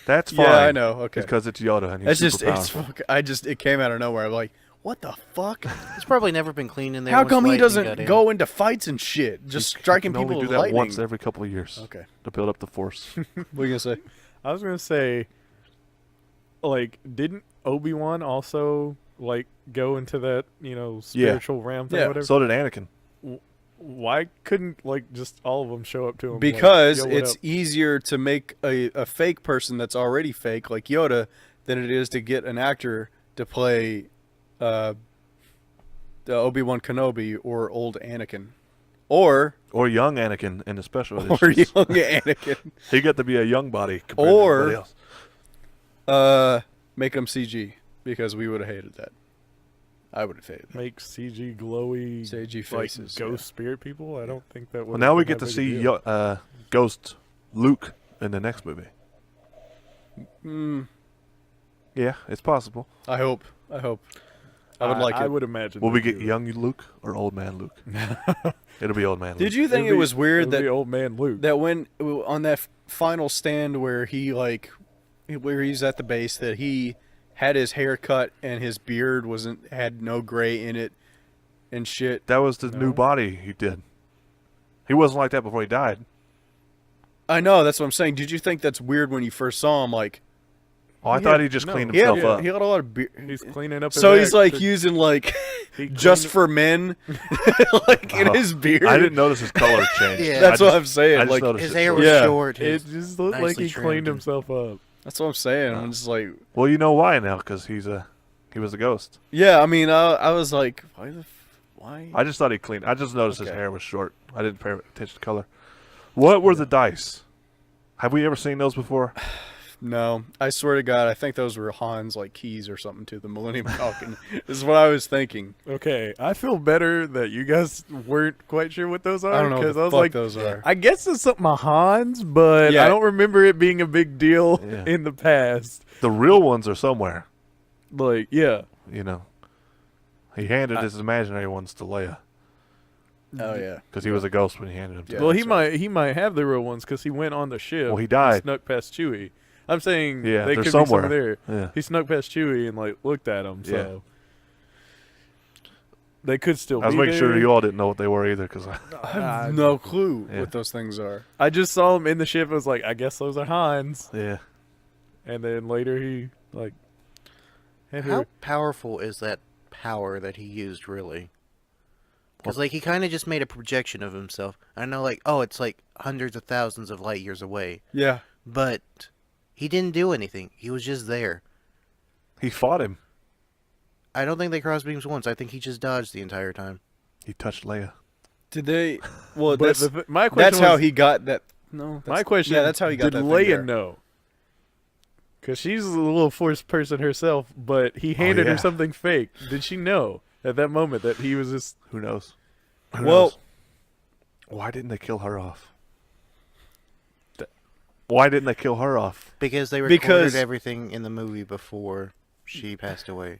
That's fine. Yeah, I know. Okay. Because it's Yoda and he's It's just super it's. powerful. It came out of nowhere. I'm like, what the fuck? It's probably never been cleaned in there. How once come he lightning got doesn't in. go into fights and shit? Just He striking can people only with do that lightning. once every couple of years Okay. to build up the force. What are you gonna say? I was gonna say, like, didn't Obi-Wan also like go into that spiritual realm thing, Yeah. whatever? So did Anakin. Why couldn't like just all of them show up to him? Because like, "Yo, what it's up?" easier to make a fake person that's already fake, like Yoda, than it is to get an actor to play the Obi-Wan Kenobi or old Anakin. Or Or young Anakin in the special or editions. young Anakin. He got to be a young body compared to Or- everybody else. Make him CG, because we would have hated that. I would have hated that. make CG glowy CG like faces, ghost yeah. spirit people. I don't think that. Well, now we get to see Ghost Luke in the next movie. Mm, Yeah, it's possible. I hope. I would like I it. would imagine. Will we they'd get do it. young Luke or old man Luke? It'll be old man Luke. Did you think It'd it be- was weird it'd be that old man Luke? when on that final stand where he where he's at the base, that he had his hair cut and his beard had no gray in it and shit. That was the new body he did. He wasn't like that before he died. I know, that's what I'm saying. Did you think that's weird when you first saw him? Like, Oh, I thought he just cleaned he had, himself up. he had a lot of beard. He's cleaning up. So his he's like act. using like He just cleaned- for men, like in his beard. I didn't notice his color change. Yeah. That's I what just- I'm saying. I just Like, noticed His it hair first. was Yeah. short. It his- just looked like nicely he trimmed cleaned and- himself up. that's what I'm saying. I'm just like, Well, you know why now? Because he was a ghost. yeah. I mean, I was like, why? I just thought he cleaned. I just noticed his Okay. hair was short. I didn't pay attention to color. What were the dice? Have we ever seen those before? No, I swear to God, I think those were Han's like keys or something to the Millennium Falcon. This is what I was thinking. Okay, I feel better that you guys weren't quite sure what those are. I don't know what because the I was fuck like, those are. I guess it's something of Hans, but Yeah. I don't remember it being a big deal Yeah. in the past. The real ones are somewhere. Like, yeah, You know, he handed his imaginary ones to Leia Oh yeah. because he was a ghost when he handed them to Yeah, her. well, that's he might have the real ones because he went on the ship. Well, he and died. snuck past Chewie. I'm saying Yeah, they they're could somewhere. be somewhere there. Yeah. He snuck past Chewie and like looked at him. So they could still. I was be making sure there. you all didn't know what they were either because I have no clue Yeah. what those things are. I just saw him in the ship. I was like, I guess those are Hans. yeah. And then later he like. had How her- powerful is that power that he used, really? Because, like, he kind of just made a projection of himself. I know, like, oh, it's like hundreds of thousands of light years away. Yeah. But he didn't do anything. He was just there. He fought him. I don't think they crossed beams once. I think he just dodged the entire time. He touched Leia. Did they? Well, But my question that's how was- he got that. No, that's, My question. Yeah, that's how he got did that. thing Leia there. know? Because she's a little force person herself, but he handed yeah. her something fake. Did she know at that moment that he was just? Who knows? Who Well- knows? Why didn't they kill her off? Why didn't they kill her off? Because they recorded Because- everything in the movie before she passed away.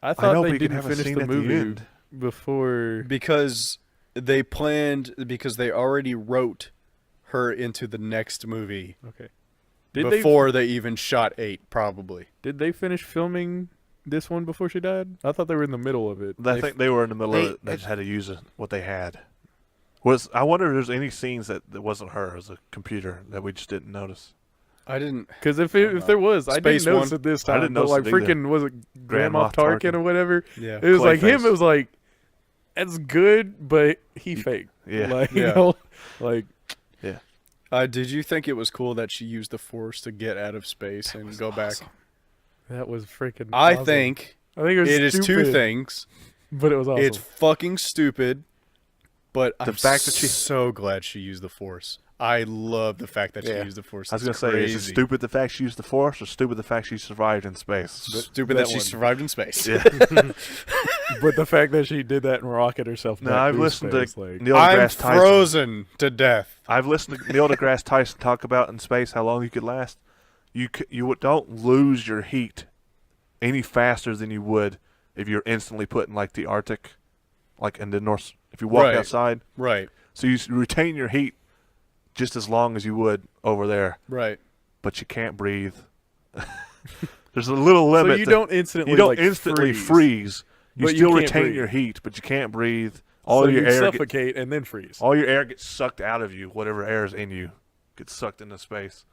I thought know, but they you could didn't have a finish scene the at the movie end. before. Because they planned. Because they already wrote her into the next movie Okay. before they even shot 8, probably. Did they finish filming this one before she died? I thought they were in the middle of it. I think they were in the middle of they- it. They just had to use what they had. I wonder if there's any scenes that wasn't her as a computer that we just didn't notice. I didn't. Because if there was, I Space didn't notice One. it this I time. didn't but notice like it either. freaking was it Grand Grand Moff Moff Tarkin Tarkin. or whatever? Yeah. It was like him. Clayface. It was like that's good, but he faked. Yeah. Like you Yeah. know, like Did you think it was cool that she used the Force to get out of space and go back? that was freaking. I awesome. think I think it was it is two stupid, things. but it was awesome. It's fucking stupid, but I'm fact that she- so glad she used the Force. I love the fact that she Yeah. used the Force. I was going It's to say, crazy. is it stupid the fact she used the Force or stupid the fact she survived in space? Stupid That that she one. survived in space. Yeah. but the fact that she did that and rocket herself. No, back I've through listened space, to like, Neil I'm deGrasse Tyson. frozen to death. I've listened to Neil deGrasse Tyson talk about in space how long you could last. You don't lose your heat any faster than you would if you're instantly put in like the Arctic, like in the North. If you walk Right. outside, Right, so you retain your heat just as long as you would over there, right. but you can't breathe. There's a little limit. so you to- don't instantly you don't like, instantly freeze. freeze. You But you still can't retain breathe. your heat, but you can't breathe. So All your you air, suffocate and then freeze. all your air gets sucked out of you. Whatever air is in you gets sucked into space,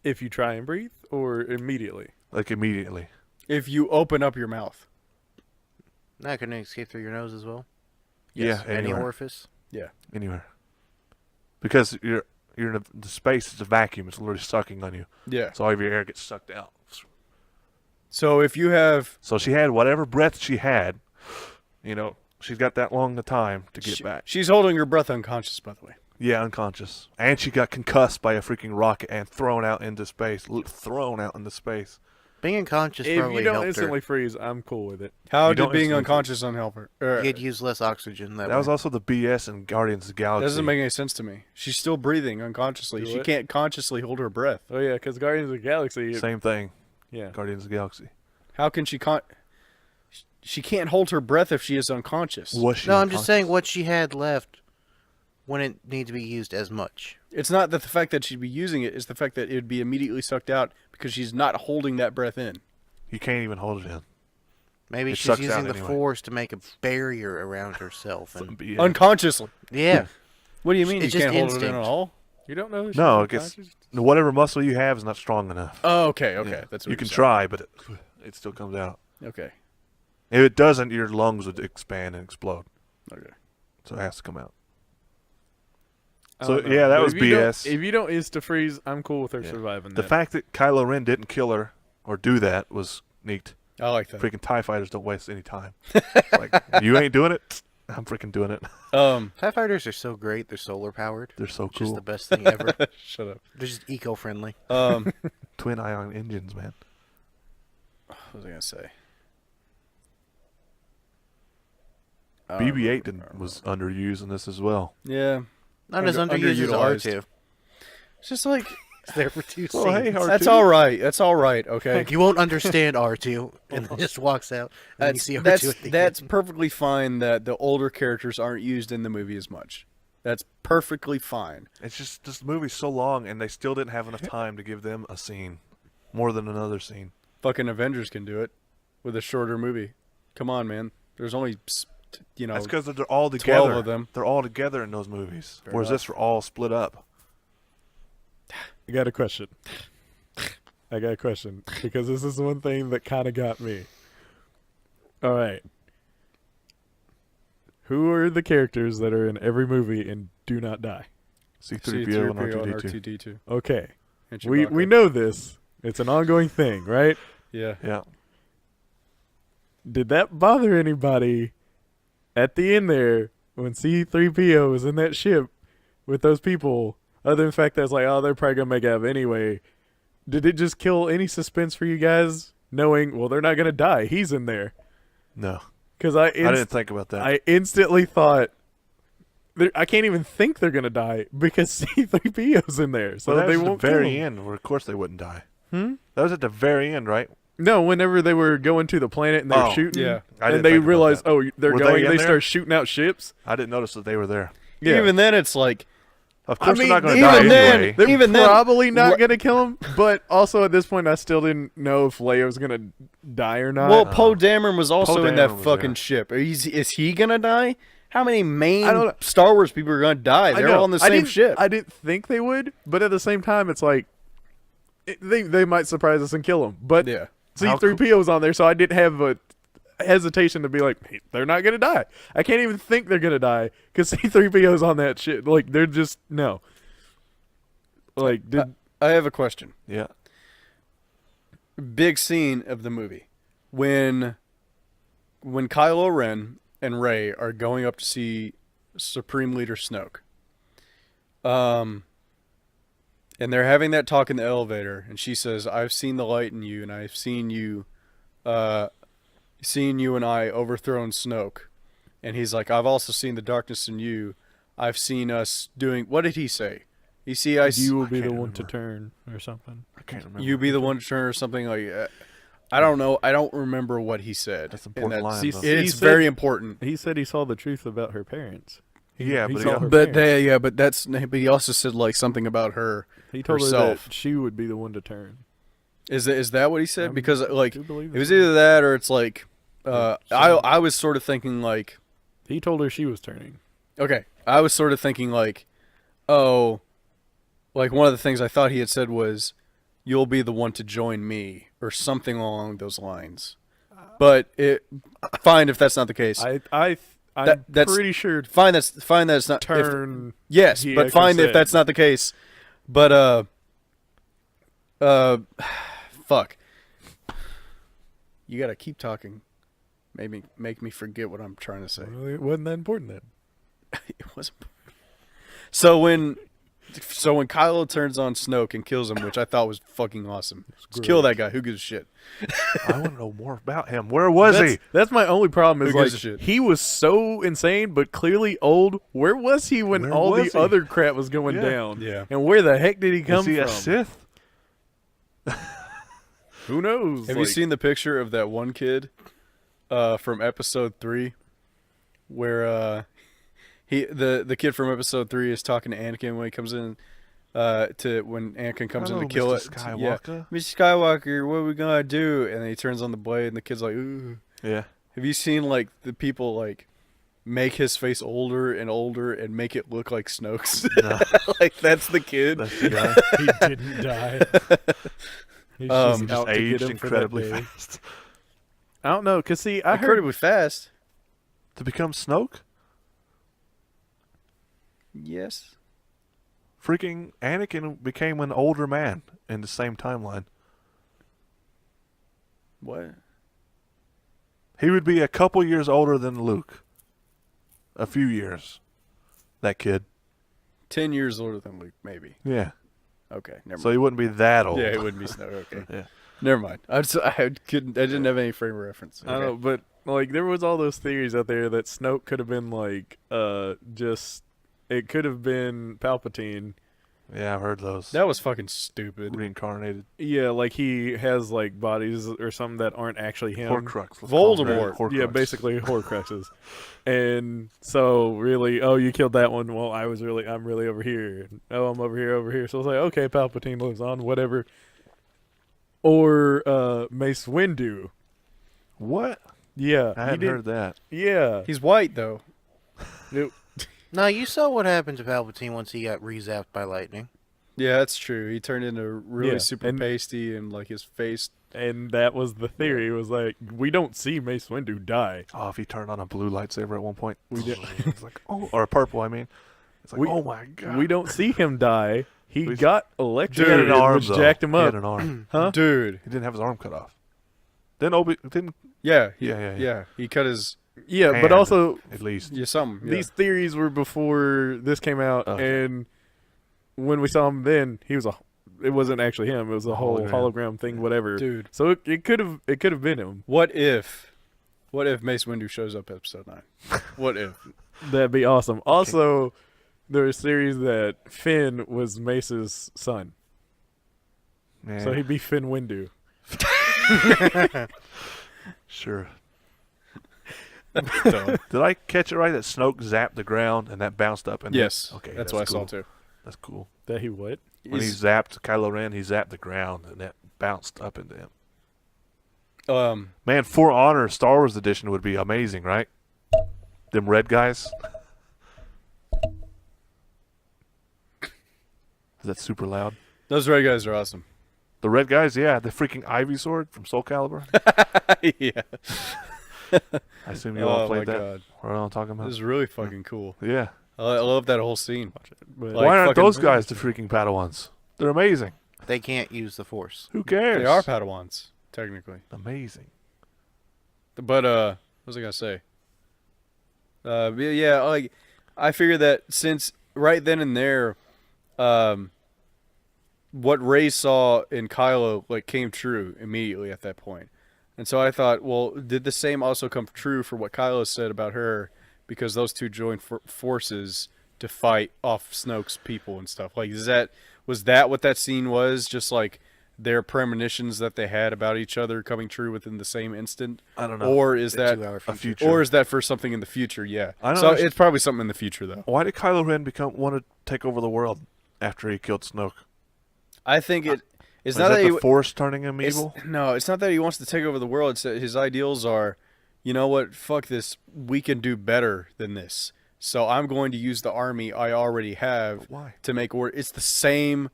If you try and breathe, or immediately. like immediately. If you open up your mouth. That can escape through your nose as well. Yeah, Any anywhere. orifice. Anywhere. Because you're in the space. It's a vacuum. It's literally sucking on you. Yeah. So all of your air gets sucked out. So if you have, So she had whatever breath she had. You know, she's got that long a time to get back. she's holding her breath unconscious, by the way. Yeah, unconscious. And she got concussed by a freaking rocket and thrown out into space. Thrown out into space. Being unconscious If probably you don't helped instantly her. freeze, I'm cool with it. How You did don't being instantly- unconscious unhelp her? You'd use less oxygen that That was way. also the BS in Guardians of the That Galaxy. doesn't make any sense to me. She's still breathing unconsciously. Do She it? can't consciously hold her breath. Oh yeah, because Guardians of the Galaxy. Same thing. Yeah. Guardians of the Galaxy. How can she She can't hold her breath if she is unconscious. Was she No, I'm just saying unconscious? what she had left wouldn't need to be used as much. It's not that the fact that she'd be using it, it's the fact that it would be immediately sucked out because she's not holding that breath in. You can't even hold it in. Maybe It she's sucks out using the anyway. Force to make a barrier around herself. Some And, BS. Unconsciously. yeah. What do you mean It's you just can't hold it in instinct. at all? You don't know? She's No, it gets unconscious? whatever muscle you have is not strong enough. Oh, okay. Yeah. That's what You you're can saying. try, but it still comes out. Okay. If it doesn't, your lungs would expand and explode. Okay. So it has to come out. I So don't know. yeah, that But was if you don't- BS. If you don't insta-freeze, I'm cool with her Yeah. surviving The that. fact that Kylo Ren didn't kill her or do that was neat. I like that. Freaking TIE fighters don't waste any time. Like, you ain't doing it, I'm freaking doing it. TIE fighters are so great. They're solar powered. They're so Which is cool. the best thing ever. Shut up. They're just eco-friendly. What Twin ion engines, man. was I gonna say? BB-8 was underused in this as well. Yeah. Not as underused as underutilized. R2. It's just like It's there for 2 Well, hey, scenes. R2. that's all right. That's all right. Okay. You won't understand R2, and then just walks out, and then you see R2 at the That's end. perfectly fine that the older characters aren't used in the movie as much. That's perfectly fine. It's just this movie's so long, and they still didn't have enough time to give them a scene, more than another scene. Fucking Avengers can do it with a shorter movie. Come on, man. There's only, That's because they're all together. 12 of them. They're all together in those movies, Fair whereas enough. this are all split up. I got a question. Because this is one thing that kind of got me. All right. Who are the characters that are in every movie and do not die? C-3PO and C-3PO and R2-D2. R2-D2. Okay. And We Chewbacca. know this. It's an ongoing thing, right? Yeah. Yeah. Did that bother anybody at the end there when C-3PO was in that ship with those people? Other than the fact that it's like, oh, they're probably going to make out anyway. Did it just kill any suspense for you guys knowing, well, they're not going to die. He's in there. No. Because I didn't think about that. I instantly thought, I can't even think they're going to die because C-3PO's in there. So well, that they was at won't the kill very him. end, where of course they wouldn't die. Hmm? That was at the very end, right? No, whenever they were going to the planet and they were Oh, shooting, yeah. I didn't and they think about realized, that. oh, they're Were they going, in they there? start shooting out ships. I didn't notice that they were there. Yeah. Even then, it's like, Of course, mean, they're not going to even die then- anyway. They're Even then, probably not what- going to kill him, but also at this point, I still didn't know if Leia was going to die or not. well, Poe Dameron was also Poe in that Dameron was fucking there. ship. Is he gonna die? How many main I don't know. Star Wars people are gonna die? I They're know. all on the I same didn't- ship. I didn't think they would, but at the same time, it's like they might surprise us and kill him. But Yeah. C-3PO was on there, so I didn't have a hesitation to be like, hey, they're not gonna die. I can't even think they're gonna die because C-3PO's on that shit. Like they're just no. Like did I have a question. Yeah. Big scene of the movie when Kylo Ren and Rey are going up to see Supreme Leader Snoke. And they're having that talk in the elevator, and she says, "I've seen the light in you, and I've seen you and I overthrown Snoke." And he's like, "I've also seen the darkness in you. I've seen us doing." What did he say? You see, you will be the can't one to remember. turn or something. I can't remember. you be the one to turn or something like. I don't know. I don't remember what he said. That's an in important that line, scene. though. He It's said- very important. He said he saw the truth about her parents. Yeah, he but saw he- her But parents. but he also said like something about her. He told her herself. that she would be the one to turn. Is that what he said? I Because like do believe it was so. either that or it's like Yeah, I was sort of thinking like He told her she was turning. okay, I was sort of thinking like oh like one of the things I thought he had said was you'll be the one to join me or something along those lines. But it fine if that's not the case. I'm that's pretty sure Fine that's not if- turn. yes, he but actually fine if said. that's not the case. But fuck. You gotta keep talking. Make me forget what I'm trying to say. Well, it wasn't that important then. It wasn't. So when Kylo turns on Snoke and kills him, which I thought was fucking awesome. Just kill that guy. Who gives a shit? I want to know more about him. Where was he? That's my only problem. Is Who gives like a shit? he was so insane, but clearly old. Where was he when Where all was the he? other crap was going Yeah. down? Yeah. And where the heck did he come Is he from? a Sith? Who knows? Have you Like, seen the picture of that one kid from Episode 3, where the kid from Episode 3 is talking to Anakin when he comes in, to when Anakin comes in to Hello, kill Mr. it. Skywalker. Mr. Skywalker, what are we gonna do? And then he turns on the blade, and the kid's like, ooh. Yeah. Have you seen like the people like make his face older and make it look like Snoke's? No. Like that's the kid. That's the guy. He didn't die. He's Just out to get Aged him for that incredibly day. fast. I don't know, cause see, I heard Incredibly fast. To become Snoke? Yes. Freaking Anakin became an older man in the same timeline. What? He would be a couple years older than Luke. A few years. That kid. 10 years older than Luke, maybe. Yeah. Okay, never So mind. he wouldn't be that old. Yeah, it wouldn't be Snoke. Okay. Yeah. Never mind. I didn't have any frame of reference. I don't know, but like there was all those theories out there that Snoke could have been like it could have been Palpatine. Yeah, I've heard those. That was fucking stupid. Reincarnated. Yeah, like he has like bodies or something that aren't actually him. Horcrux. let's call them. Voldemort. Horcrux. Yeah, basically Horcruxes. And so really, oh, you killed that one. Well, I'm really over here. Oh, I'm over here. So it's like, okay, Palpatine lives on, whatever. Or Mace Windu. What? Yeah, I hadn't heard that. Yeah, He's white though. No, you saw what happened to Palpatine once he got re-zapped by lightning. Yeah, that's true. He turned into really Yeah, super and- pasty and like his face. and that was the theory. It was like we don't see Mace Windu die. Oh, if he turned on a blue lightsaber at one point. We did. It's like, oh, or a purple, I mean. It's like, We- oh my god. We don't see him die. He We- got He electrocuted, had an arm, which though. jacked him He up. had an arm. Huh? Dude. He didn't have his arm cut off. Didn't Yeah. Yeah. He cut his Yeah, hand, but also at least. something. Yeah. these theories were before this came out, Okay. and when we saw him then, it wasn't actually him. It was a whole Hologram. hologram thing, whatever. Dude. So it could have been him. What if Mace Windu shows up episode 9? What if? That'd be awesome. Also, there was theories that Finn was Mace's son, Man, so he'd be Finn Windu. sure. Dumb. Did I catch it right that Snoke zapped the ground and that bounced up? And Yes. Okay. That's what I saw cool. too. That's cool. That he what? When he zapped Kylo Ren, he zapped the ground and that bounced up into him. Man, For Honor Star Wars edition would be amazing, right? Them red guys. Is that super loud? Those red guys are awesome. The red guys, yeah, the freaking Ivy sword from Soul Calibur. Yeah. I assume you all Oh played my that. god. What am I talking about? This is really fucking cool. Yeah. I love that whole scene. But Like Why aren't fucking- those guys the freaking Padawans? They're amazing. They can't use the Force. Who cares? They are Padawans, technically. amazing. But what was I gonna say? Yeah, like I figured that since right then and there, what Rey saw in Kylo like came true immediately at that point, and so I thought, well, did the same also come true for what Kylo said about her? Because those two joined forces to fight off Snoke's people and stuff. Like, was that what that scene was? Just like their premonitions that they had about each other coming true within the same instant? I don't know. Or is The that 2 hour a future. future? or is that for something in the future? Yeah. I don't So know. it's probably something in the future though. Why did Kylo Ren want to take over the world after he killed Snoke? I think it's Is not that that the Force turning him it's, evil? no, it's not that he wants to take over the world. It's that his ideals are, you know what? Fuck this. We can do better than this. So I'm going to use the army I already have But why? to make order. It's the same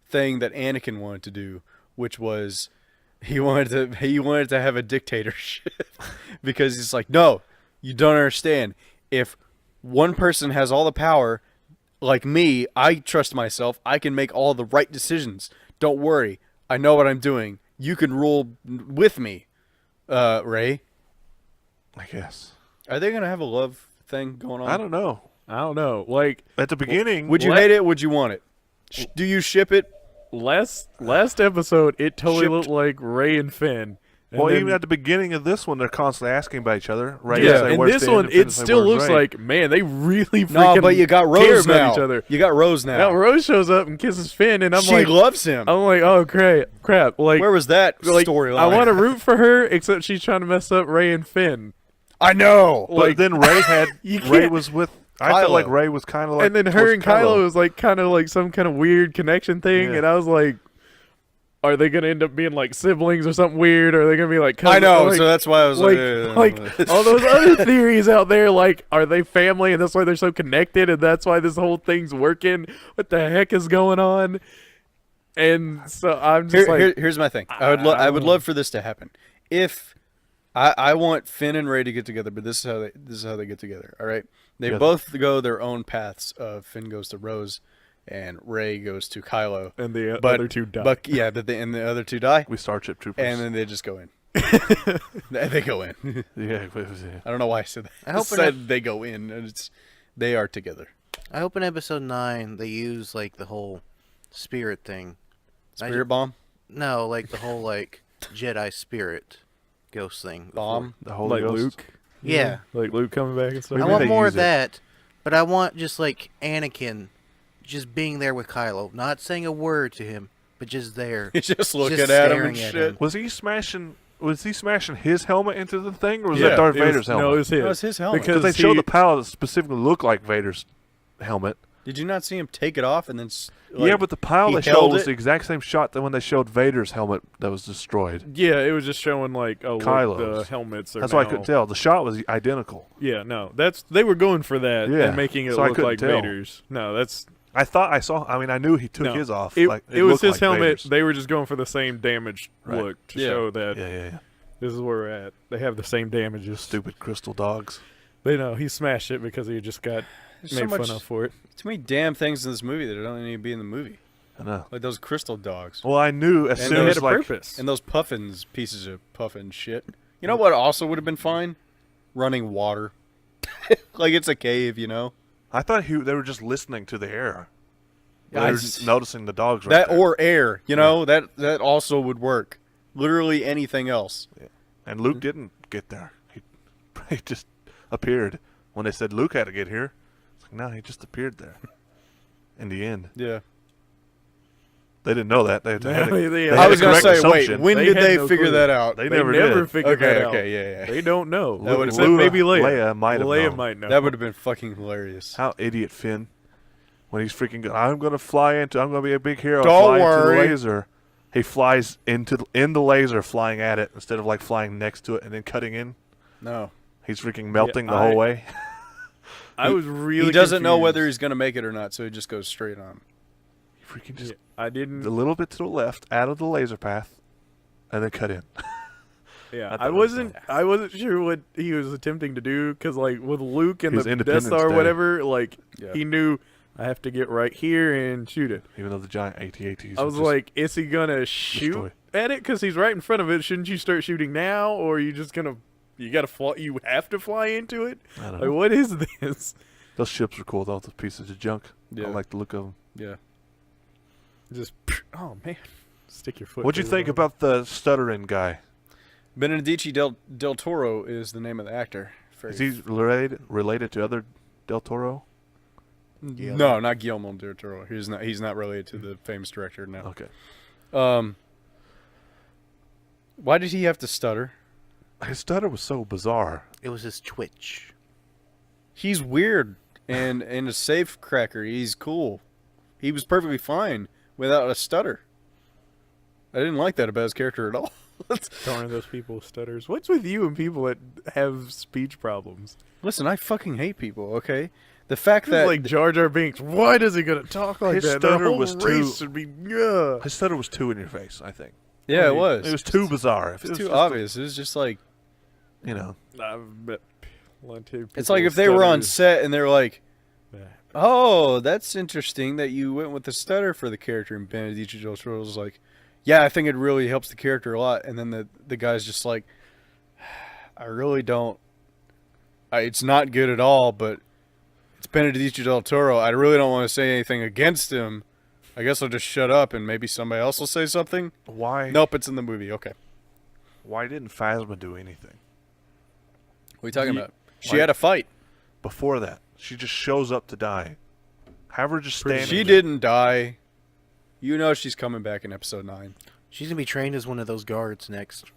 thing that Anakin wanted to do, which was he wanted to have a dictatorship because he's like, no, you don't understand. If one person has all the power, like me, I trust myself. I can make all the right decisions. Don't worry. I know what I'm doing. You can rule with me, Rey. I guess. Are they gonna have a love thing going on? I don't know. I don't know. Like At the beginning, Would you What? hate it? Would you want it? Do you ship it? last episode, it totally Shipped. looked like Rey and Finn. And well, then- even at the beginning of this one, they're constantly asking about each other. Right? yeah, and this one, it still looks like, man, they really No, freaking but you got care Rose about now. each other. You got Rose now. Now Rose shows up and kisses Finn, and I'm she like, loves him. oh crap, like Where was that like, storyline? I want to root for her, except she's trying to mess up Rey and Finn. I know. But like- then Ray You Ray can't- was with. I felt like Kylo. Rey was kind of like, and then her towards and Kylo was like kind of like some kind of weird connection thing, Yeah. and I was like, are they gonna end up being like siblings or something weird? Or are they gonna be like I know, like, so that's why I was like, like all those other theories out there, like, are they family and that's why they're so connected and that's why this whole thing's working? What the heck is going on? And so I'm just here's my thing. I would love for this to happen. If I want Finn and Rey to get together, but this is how they get together. All right, they Yeah. both go their own paths. Finn goes to Rose, and Rey goes to Kylo. and the But other two die. But yeah, and the other two die, we Starship Troopers. and then they just go in. They go in. yeah, it was, I don't know why I said that. I hope said they go in. And they are together. I hope in episode 9 they use like the whole spirit thing. Spirit bomb, No, like the whole like Jedi spirit ghost thing. bomb. the Holy like Ghost. Luke. Yeah. Like Luke coming back and stuff. What do I you mean want they more use of that, but I want just like Anakin just being there with Kylo, not saying a word to him, but just there. He's just looking Just at him staring and at shit. him. Was he smashing his helmet into the thing, or was Yeah, that Darth It was- Vader's helmet? No, it was his. No, it's his helmet. because they showed the pal that specifically looked like Vader's helmet. Did you not see him take it off and then? Yeah, but the pile he they held showed was it? the exact same shot that when they showed Vader's helmet that was destroyed. Yeah, it was just showing like, oh, look, the Kylo's. helmets are That's why I now- couldn't tell. The shot was identical. Yeah, no, they were going for that Yeah, and making it so I look couldn't like tell. Vader's. No, that's I thought I saw. I mean, I knew he took no. his off. It, like, it was looked his like helmet. Vader's. They were just going for the same damaged Right. look to Yeah. show that Yeah. this is where we're at. They have the same damages. Stupid crystal dogs. They know he smashed it because he just got There's made so fun much, of for it. too many damn things in this movie that don't need to be in the movie. I know. Like those crystal dogs. Well, I knew as And soon They as had a like purpose. And those puffins, pieces of puffin shit. You know what also would have been fine? Running water. Like it's a cave, you know? I thought they were just listening to the air. Yeah, They I were s- just noticing the dogs. Right That there. or air, you know? That also would work. Literally anything else. And Luke didn't get there. He just appeared when they said Luke had to get here. It's like no, he just appeared there. In the end, Yeah. they didn't know that. They had No, to, they- they I had was a going to correct say, wait, assumption. when They did had they no figure clue. that out? They They never never did. figured Okay, that out. okay, yeah. They don't know. That would've Except been- maybe Leia. Leia might have Leia known. might know. That would have been fucking hilarious. How idiot Finn when he's freaking going, I'm going to be a big hero. Don't fly into worry. the laser. He flies in the laser, flying at it instead of like flying next to it and then cutting in. No. He's freaking melting the I- whole way. I was really. He doesn't know confused. whether he's going to make it or not, so he just goes straight on. He freaking just Yeah, I didn't. a little bit to the left, out of the laser path, and then cut in. Yeah, I thought I it was wasn't. I wasn't sure what he was attempting to do because, like, with Luke and His the Death Independence Star or Day. whatever, like, Yeah. he knew I have to get right here and shoot it. Even though the giant AT-ATs. I was like, is he gonna shoot destroy. at it because he's right in front of it? Shouldn't you start shooting now, or are you just gonna? You gotta fly. You have to fly into it. I don't Like, know. what is this? Those ships were cool, though. Those pieces of junk. Yeah. I like the look of them. Yeah. Just oh man, stick your foot. What'd you through think the- about the stuttering guy? Benedici del Toro is the name of the actor. Is he related to other Del Toro? No, not Guillermo del Toro. He's not related to the famous director. No. Okay. Why did he have to stutter? His stutter was so bizarre. It was his twitch. He's weird and a safe cracker. He's cool. He was perfectly fine without a stutter. I didn't like that about his character at all. Darn those people with stutters. What's with you and people that have speech problems? Listen, I fucking hate people. Okay, the fact It's that like Jar Jar Binks. Why does he gonna talk like His that? The stutter whole was race too- should be. Yeah. His stutter was too in your face, I think. yeah, it was. It was too bizarre. If It's it was too just obvious. It was just like you know. I've met plenty of it's people like with if they were on stutters. set and they were like, Yeah. "Oh, that's interesting that you went with the stutter for the character." And Benedici del Toro was like, "Yeah, I think it really helps the character a lot." And then the guy's just like, "I really don't. It's not good at all, but it's Benedici del Toro. I really don't want to say anything against him. I guess I'll just shut up and maybe somebody else will say something." Why? Nope, it's in the movie. Okay, Why didn't Phasma do anything what are you talking Ye- about? She Why- had a fight. before that? She just shows up to die. Have her just standing. She there. didn't die. You know she's coming back in episode 9. She's gonna be trained as one of those guards next.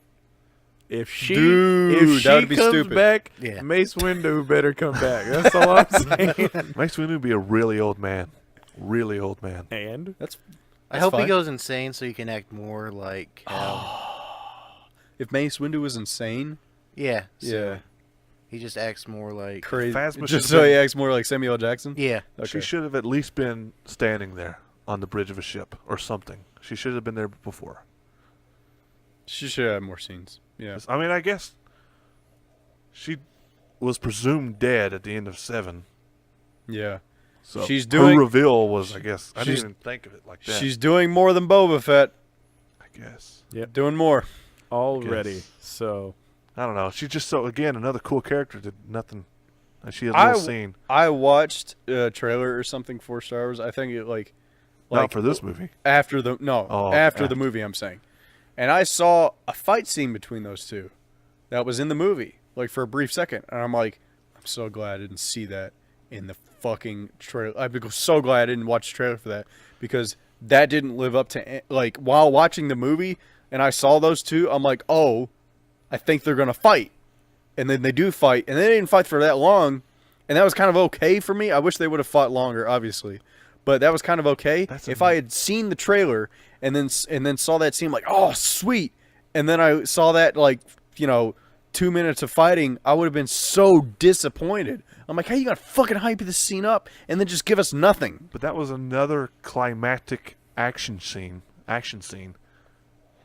If she Dude, that would be comes stupid. back, Yeah. Mace Windu better come back. That's all I'm saying. Mace Windu would be a really old man. Really old man. And I hope fine. he goes insane so he can act more like. If Mace Windu was insane, Yeah. So yeah, he just acts more like. crazy. Phasma Just should've so he been- acts more like Samuel L. Jackson. Yeah. Okay. She should have at least been standing there on the bridge of a ship or something. She should have been there before. She should have more scenes. Yeah. I mean, I guess she was presumed dead at the end of 7. Yeah. So She's doing- her reveal was, I guess, I didn't she's- even think of it like that. She's doing more than Boba Fett. I guess. Doing more. already. Yes. So I don't know. She's just again, another cool character. Did nothing. And she has a I little w- scene. I watched a trailer or something for Star Wars. I think it Not for this movie. after the after. the movie. I'm saying, and I saw a fight scene between those two that was in the movie, like for a brief second, and I'm like, I'm so glad I didn't see that in the fucking trailer. I'm so glad I didn't watch the trailer for that because that didn't live up to like while watching the movie, and I saw those two. I'm like, oh, I think they're gonna fight. And then they do fight, and they didn't fight for that long, and that was kind of okay for me. I wish they would have fought longer, obviously, but that was kind of okay. If I had seen the trailer and then saw that scene, like, oh, sweet, and then I saw that 2 minutes of fighting, I would have been so disappointed. I'm like, how you gonna fucking hype this scene up and then just give us nothing? But that was another climactic action scene.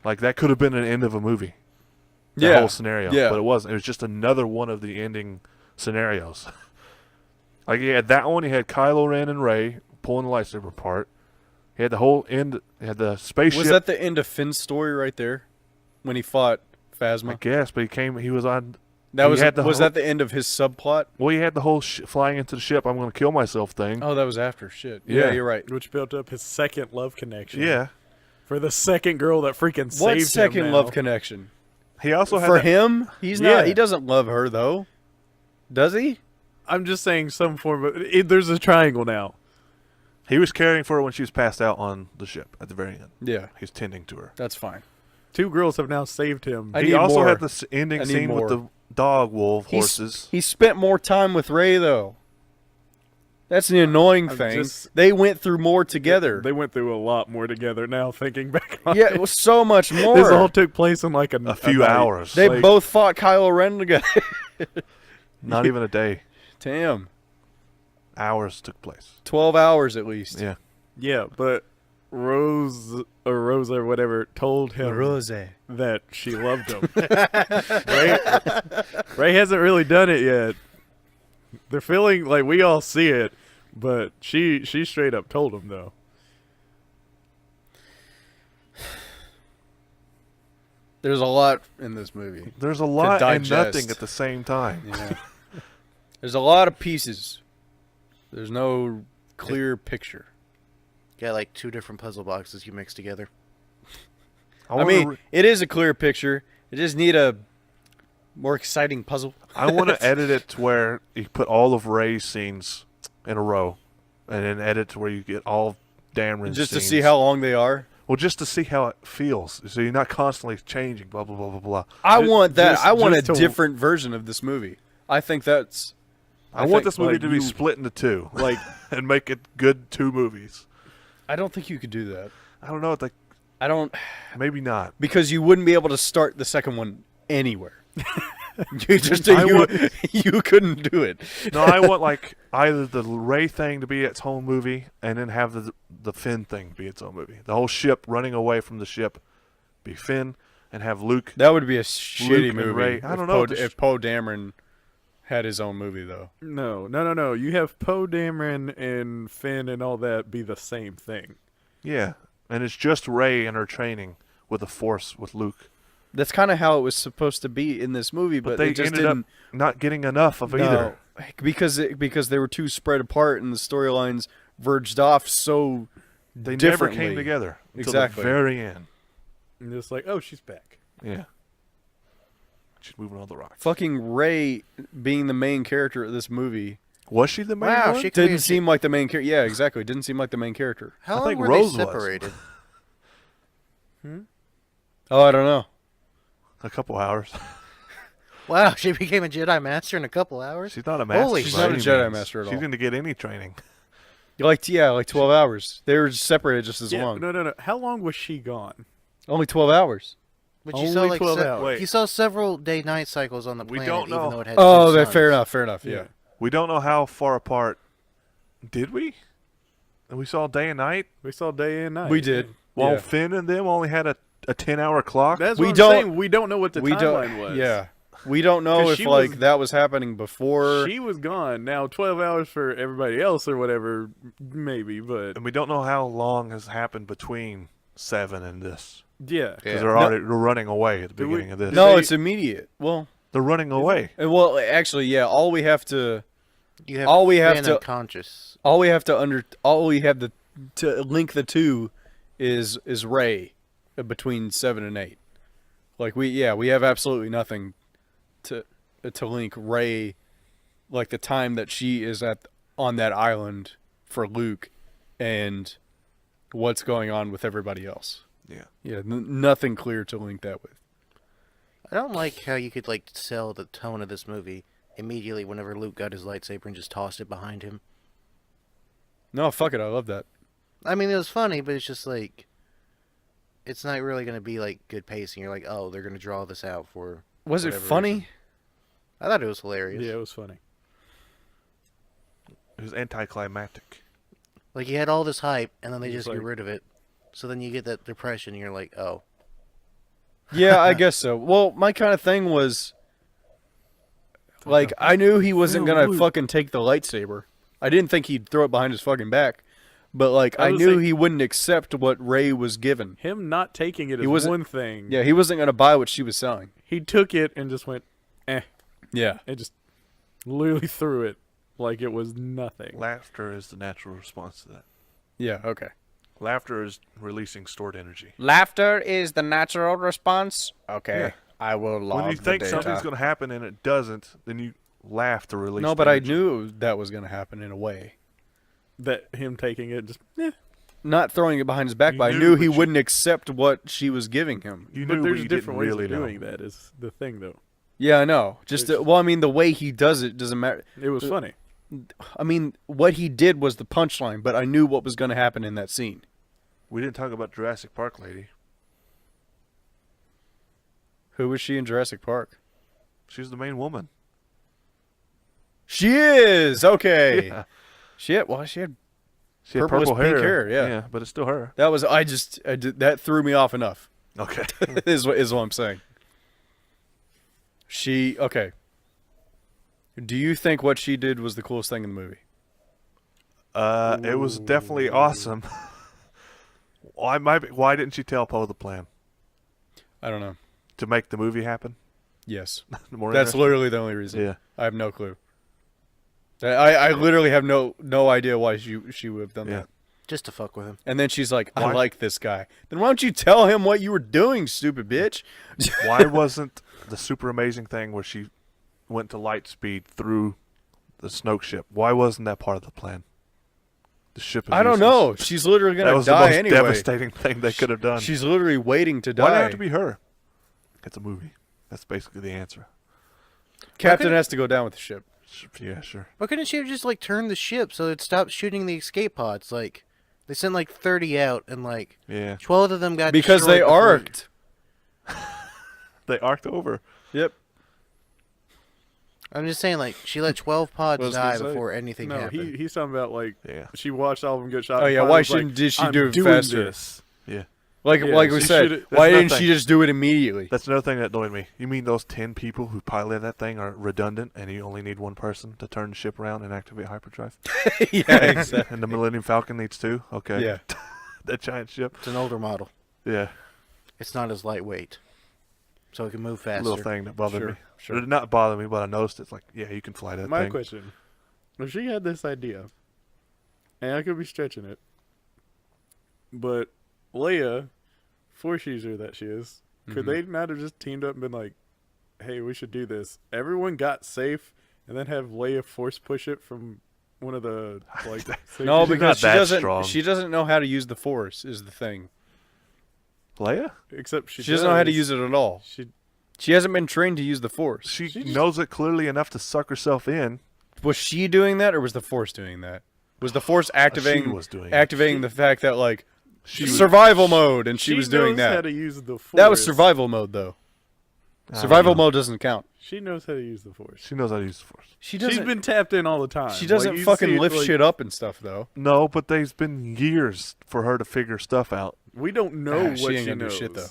Like that could have been an end of a movie. The whole scenario. Yeah. But it wasn't. It was just another one of the ending scenarios. Like you had that one, you had Kylo Ren and Rey pulling the lightsaber apart. He had the whole end, he had the spaceship. Was that the end of Finn's story right there when he fought Phasma? I guess, but he was on. That he was had the was whole- that the end of his subplot? Well, he had the whole flying into the ship, I'm going to kill myself thing. Oh, that was after. Shit. Yeah, Yeah. you're right. which built up his second love connection. Yeah. For the second girl that freaking What saved second him love now. connection? He also had For that- him, he's Yeah. not. He doesn't love her though, does he? I'm just saying some form of there's a triangle now. He was caring for her when she was passed out on the ship at the very end. Yeah, He was tending to her. that's fine. Two girls have now saved him. I He need also more. had the ending I need scene more. with the dog wolf horses. He spent more time with Rey though. That's the annoying I'm thing. just- They went through more together. They went through a lot more together now, thinking back on Yeah, it. it was so much more. This all took place in like A few night. hours. They like- both fought Kylo Ren together. Not even a day. Damn, Hours took place. 12 hours at least. Yeah. Yeah, but Rosa or whatever told him Rose. that she loved him. Ray hasn't really done it yet. They're feeling like we all see it, but she straight up told him though. There's a lot in this movie. There's a lot and digest. nothing at the same time. Yeah. There's a lot of pieces. There's no clear picture. Got like 2 different puzzle boxes you mix together. I mean, it is a clear picture. It just need a more exciting puzzle. I want to edit it to where you put all of Ray's scenes in a row, and then edit to where you get all of Dameron's Just to scenes. see how long they are. Well, just to see how it feels, so you're not constantly changing. Blah blah blah blah blah. I Ju- want that. just- I want a just to- different version of this movie. I think that's. I want think, this movie like, to be you- split into two, Like and make it good 2 movies. I don't think you could do that. I don't know. Like I don't maybe not. because you wouldn't be able to start the second one anywhere. you just I you, would- you couldn't do it. No, I want like either the Ray thing to be its own movie, and then have the Finn thing be its own movie. The whole ship running away from the ship be Finn, and have Luke. That would be a shitty and movie. Rey. I if don't know, Poe, the if Poe Dameron had his own movie though. no. You have Poe Dameron and Finn and all that be the same thing. Yeah, and it's just Ray and her training with the Force with Luke. That's kind of how it was supposed to be in this movie, but they they just ended up didn't. not getting enough of either. Because they were too spread apart and the storylines verged off so They never differently. came together until Exactly. the very end. And it's like, oh, she's back. Yeah. She's moving on the rock. Fucking Rey being the main character of this movie Was she the main Wow, one? she- didn't seem like the main character. Yeah, exactly. Didn't seem like the main character. How I long think were Rose they was. separated? Oh, I don't know. A couple hours. Wow, she became a Jedi Master in a couple hours? She's not a master. Holy She's by not a any Jedi means. master at She all. didn't get any training. Like 12 hours. They were separated just as Yeah, long. no. How long was she gone? Only 12 hours. But Only you saw like 12 hours. Wait. you saw several day-night cycles on the We planet, don't know. even though it had Oh, two fair suns. enough. Yeah. We don't know how far apart. Did we? We saw day and night. We saw day and night. We did. While Yeah. Finn and them only had a 10-hour clock. That's We what I'm don't- saying. We don't know what the we timeline don't. was. Yeah. We don't know 'Cause if she like was- that was happening before. She was gone. Now 12 hours for everybody else or whatever, maybe, but And we don't know how long has happened between 7 and this. yeah. Because Yeah. they're running away at the Do we- beginning of this. No, They- it's immediate. Well, They're running away. well, actually, yeah. All we have to You have All we have Finn to- unconscious. to link the two is Rey between 7 and 8. Like we have absolutely nothing to link Rey, like the time that she is on that island for Luke, and what's going on with everybody else. Yeah. Yeah, nothing clear to link that with. I don't like how you could like sell the tone of this movie immediately whenever Luke got his lightsaber and just tossed it behind him. No, fuck it, I love that. I mean, it was funny, but it's just like it's not really going to be like good pacing. You're like, oh, they're going to draw this out for. Was it whatever funny? reason. I thought it was hilarious. Yeah, it was funny. It was anticlimactic. Like you had all this hype, and then they Just just get like- rid of it. So then you get that depression, and you're like, oh. Yeah, I guess so. Well, my kind of thing was like I knew he wasn't gonna fucking take the lightsaber. I didn't think he'd throw it behind his fucking back, but like I I was knew saying- he wouldn't accept what Rey was given. Him not taking it He is wasn't- one thing. Yeah, he wasn't gonna buy what she was selling. He took it and just went, Yeah, and just literally threw it like it was nothing. Laughter is the natural response to that. yeah, okay. Laughter is releasing stored energy. Laughter is the natural response. Okay, Yeah. I will log When you think something's going to happen and it doesn't, then you laugh to release. No, the but I energy. knew that was gonna happen in a way. That him taking it just, Not throwing it behind his back, You but I knew, knew he but you- wouldn't accept what she was giving him. You but knew, there's but you different ways didn't really of doing know. that is the thing, though. Yeah, I know. Just It's- well, I mean, the way he does it doesn't matter. It was funny. I mean, what he did was the punchline, but I knew what was going to happen in that scene. We didn't talk about Jurassic Park lady. Who was she in Jurassic Park? She's the main woman. She is okay. Yeah. She had She had Purplish purple pink hair. hair, yeah. Yeah, but it's still her. that was I did that threw me off enough. Okay. is what I'm saying. She okay. Do you think what she did was the coolest thing in the movie? It was definitely awesome. Why didn't she tell Poe the plan I don't know. to make the movie happen? Yes, More that's interesting? literally the only reason. Yeah. I have no clue. I literally have no idea why she would have done Yeah. that. Just to fuck with him. And then she's like, I Why- like this guy. Then why don't you tell him what you were doing, stupid bitch? Why wasn't the super amazing thing where she went to light speed through the Snoke ship? Why wasn't that part of the plan? The ship is I don't useless. know. She's literally That going was to the die most anyway. devastating thing they could have done. She's literally waiting to die. Why did it have to be her? It's a movie. That's basically the answer. Captain Okay. has to go down with the ship. Yeah, sure. Why couldn't she have just like turned the ship so it stopped shooting the escape pods? Like they sent like 30 out and like Yeah. 12 of them got Because they destroyed before- arced. They arced over. Yep. I'm just saying, like she let 12 pods What was I die gonna say? before anything No, happened. he's talking about like Yeah. she watched all of them get shot. Oh, and yeah, finally why was like, shouldn't- did she "I'm do it doing faster?" this." Yeah. Like Yeah, we she said, should've- why that's didn't she nothing. just do it immediately? That's another thing that annoyed me. You mean those 10 people who piloted that thing are redundant and you only need one person to turn the ship around and activate hyperdrive? Yeah, exactly. And the Millennium Falcon needs two? Okay. Yeah. That giant ship? It's an older model. Yeah. It's not as lightweight, so it can move faster. Little thing that bothered Sure, me. sure. It did not bother me, but I noticed it's like, yeah, you can fly that My thing. question: if she had this idea, and I could be stretching it, but Leia, Force user that she is, could they not have just teamed up and been like, "Hey, we should do this"? Everyone got safe, and then have Leia force push it from one of the like. No, She's because not she that doesn't. strong. She doesn't know how to use the Force. Is the thing. Leia? except She doesn't know how to use it at all. She She hasn't been trained to use the Force. She knows it clearly enough to suck herself in. Was she doing that, or was the Force doing that? Was the Force activating? She was doing it. activating the fact that like She was- survival mode, and she was doing knows how that. to use the Force. That was survival mode, though. Survival mode doesn't count. She knows how to use the Force. She knows how to use the Force. She She's doesn't. been tapped in all the time. She doesn't Like, you fucking see it, lift like, shit up and stuff, though. No, but there's been years for her to figure stuff out. We don't know what She ain't she gonna do knows. shit, though.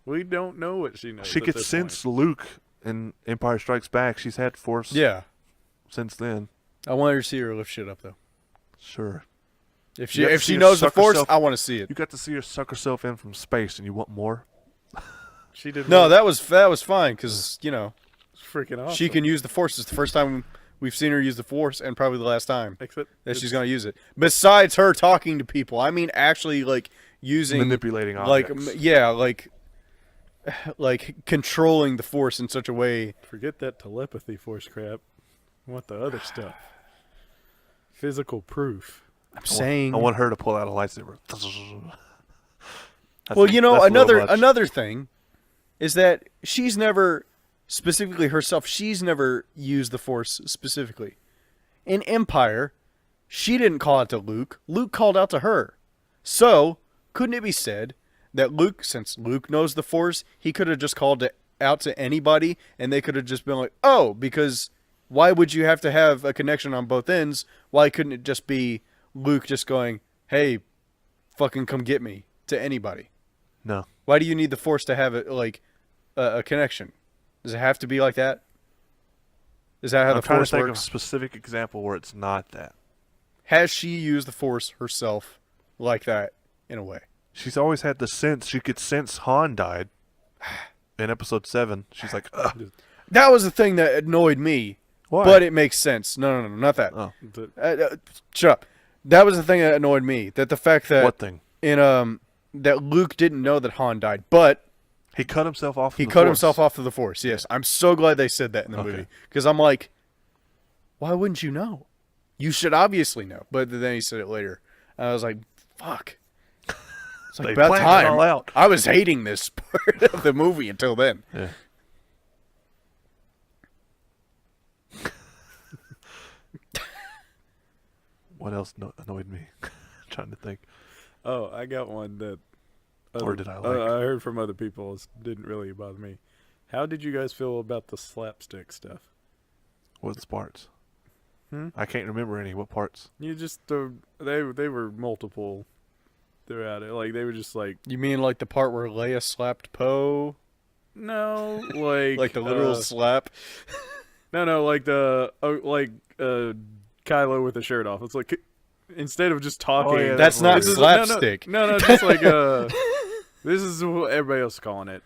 We don't know what she knows. She at could this sense point. Luke in Empire Strikes Back. She's had Force Yeah, since then. I want her to see her lift shit up, though. Sure. If You have to she see her knows the suck Force, herself- I want to see it. You got to see her suck herself in from space, and you want more? She did. No, what? that was fine because It's freaking awesome. she can use the Force. It's the first time we've seen her use the Force, and probably the last time Except that she's gonna use it. Besides her talking to people, I mean, actually like using Manipulating like objects. yeah, like controlling the Force in such a way. forget that telepathy Force crap. I want the other stuff. Physical proof. I'm saying. I want her to pull out a lightsaber. That's Well, a- that's a little much. another thing is that she's never specifically herself. She's never used the Force specifically. In Empire, she didn't call out to Luke. Luke called out to her. So, couldn't it be said that Luke, since Luke knows the Force, he could have just called out to anybody, and they could have just been like, "Oh, because why would you have to have a connection on both ends? Why couldn't it just be Luke just going, hey, fucking come get me,' to anybody? No. Why do you need the Force to have it like a connection? Does it have to be like that? Is that how I'm the trying to Force think of a works? specific example where it's not that. Has she used the Force herself like that in a way? She's always had the sense. She could sense Han died in episode 7. She's like, ugh. That was the thing that annoyed me. Why? But it makes sense. No, not that. Oh. Shut up. That was the thing that annoyed me. That the fact that What thing? in that Luke didn't know that Han died, but He cut himself off. he from the cut Force. himself off to the Force. Yes, I'm so glad they said that in the Okay. movie because I'm like, why wouldn't you know? You should obviously know. But then he said it later. I was like, fuck. It's like They about planned it time. all out. I was hating this part of the movie until then. Yeah. What else annoyed me? Trying to think. Oh, I got one that. Or did I like? I heard from other people. It didn't really bother me. How did you guys feel about the slapstick stuff? What parts? Hmm? I can't remember any. What parts? You just they were multiple throughout it. Like they were just like You mean like the part where Leia slapped Poe? no, like Like the literal slap? no, like the Kylo with the shirt off. It's like instead of just talking. Oh, yeah, That's not This is- slapstick. No, just like this is what everybody else is calling it.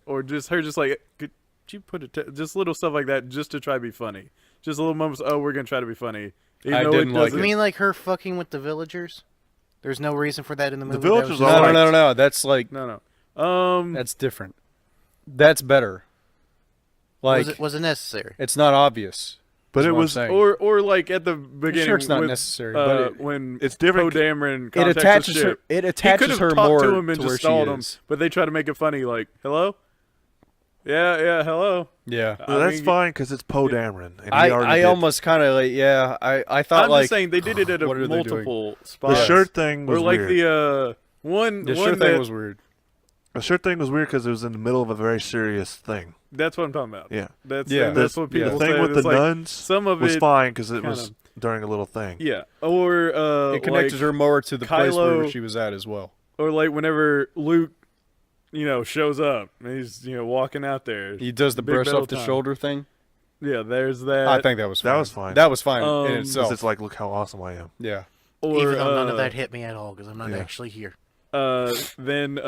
Or just her, just like could you put it just little stuff like that, just to try to be funny. Just little moments. Oh, we're gonna try to be funny. Even I though didn't it like doesn't. You mean like her fucking with the villagers? There's no reason for that in the movie. That villagers was are just- all right. No. That's like No. that's different. That's better. Like was it necessary? it's not obvious. But is it what I'm was. saying. Or like at the beginning. sure it's not with, necessary, but when it's different. Poe Dameron It contacts attaches the her. ship, It he attaches could have her talked more to him and to where just she stalled him, is. but they try to make it funny. Like, hello. Yeah, hello. Yeah. Well, that's mean, fine because it's Poe Dameron. And he already I did. almost kind of like I thought I'm like just saying they did it at what are they doing? multiple The spots. shirt thing or was like weird. the one. the one shirt that, thing was weird. The shirt thing was weird because it was in the middle of a very serious thing. That's what I'm talking about. Yeah. Yeah. That's what people The say. thing with It's the like, nuns some of was it, fine because it was kinda- during a little thing. yeah. Or It connected like, her more to the place where Kylo- she was at as well. Or like whenever Luke, shows up and he's walking out there. He does the Big burst metal off the time. shoulder thing. Yeah, there's that. I think that was fine. That was fine. That was fine in 'Cause itself. 'Cause it's like, look how awesome I am. Yeah. Or, Even though none of that hit me at all because I'm not yeah. actually here. Then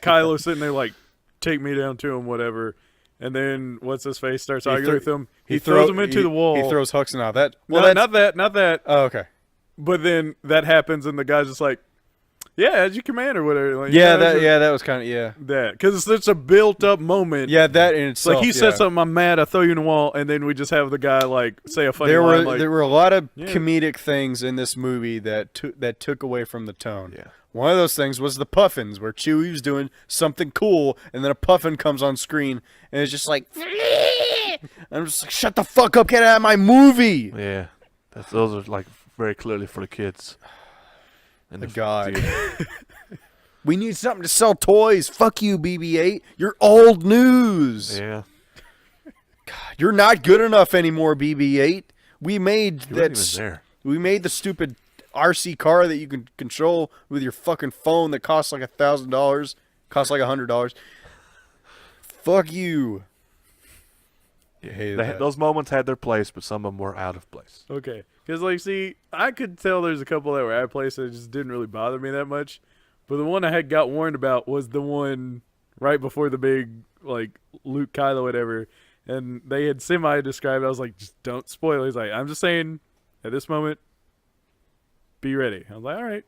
Kylo sitting there like, take me down to him, whatever. And then what's his face starts arguing with him. He throws him into the wall. He throws Huxon out. That Well, well, not that. oh, okay. But then that happens, and the guy's just like, Yeah, as you command or whatever. Like, Yeah, you know, that was kind of that because it's such a built-up moment. Yeah, that in It's itself. like he said something, I'm mad, I throw you in the wall, and then we just have the guy like say a funny There line. were Like, there were a lot of Yeah. comedic things in this movie that took away from the tone. Yeah. One of those things was the puffins, where Chewie was doing something cool, and then a puffin comes on screen, and it's just like, and I'm just like, shut the fuck up, get out of my movie. Yeah, those are like very clearly for the kids. In The God. theater. We need something to sell toys. Fuck you, BB-8. You're old news. Yeah, You're not good enough anymore, BB-8. We made he that. wasn't even there. We made the stupid RC car that you can control with your fucking phone that costs like $1,000, costs like $100. Fuck you. Yeah, hated that. those moments had their place, but some of them were out of place. okay, because like, see, I could tell there's a couple that were out of place that just didn't really bother me that much. But the one I had got warned about was the one right before the big like Luke Kylo whatever, and they had semi-described. I was like, just don't spoil it. He's like, I'm just saying, at this moment, be ready. I was like, all right.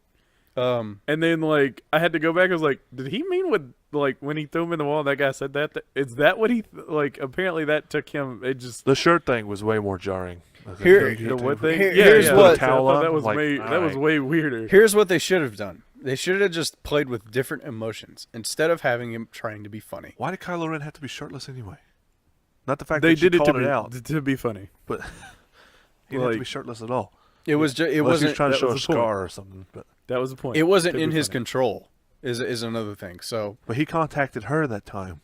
And then like I had to go back. I was like, did he mean what? Like when he threw him in the wall, that guy said that. Is that what he like? Apparently that took him. It just The shirt thing was way more jarring. Here- the what thing? here's yeah, what- I thought that Towel was on, like, way that was alright. way weirder. Here's what they should have done. They should have just played with different emotions instead of having him trying to be funny. Why did Kylo Ren have to be shirtless anyway? Not the fact They that she did it called it out, to be funny. but he didn't have to Like- be shirtless at all. It was just it Unless he was wasn't trying to that show a was the point. scar or something. That was the point. it wasn't To in be his funny. control. Is another thing. So But he contacted her that time.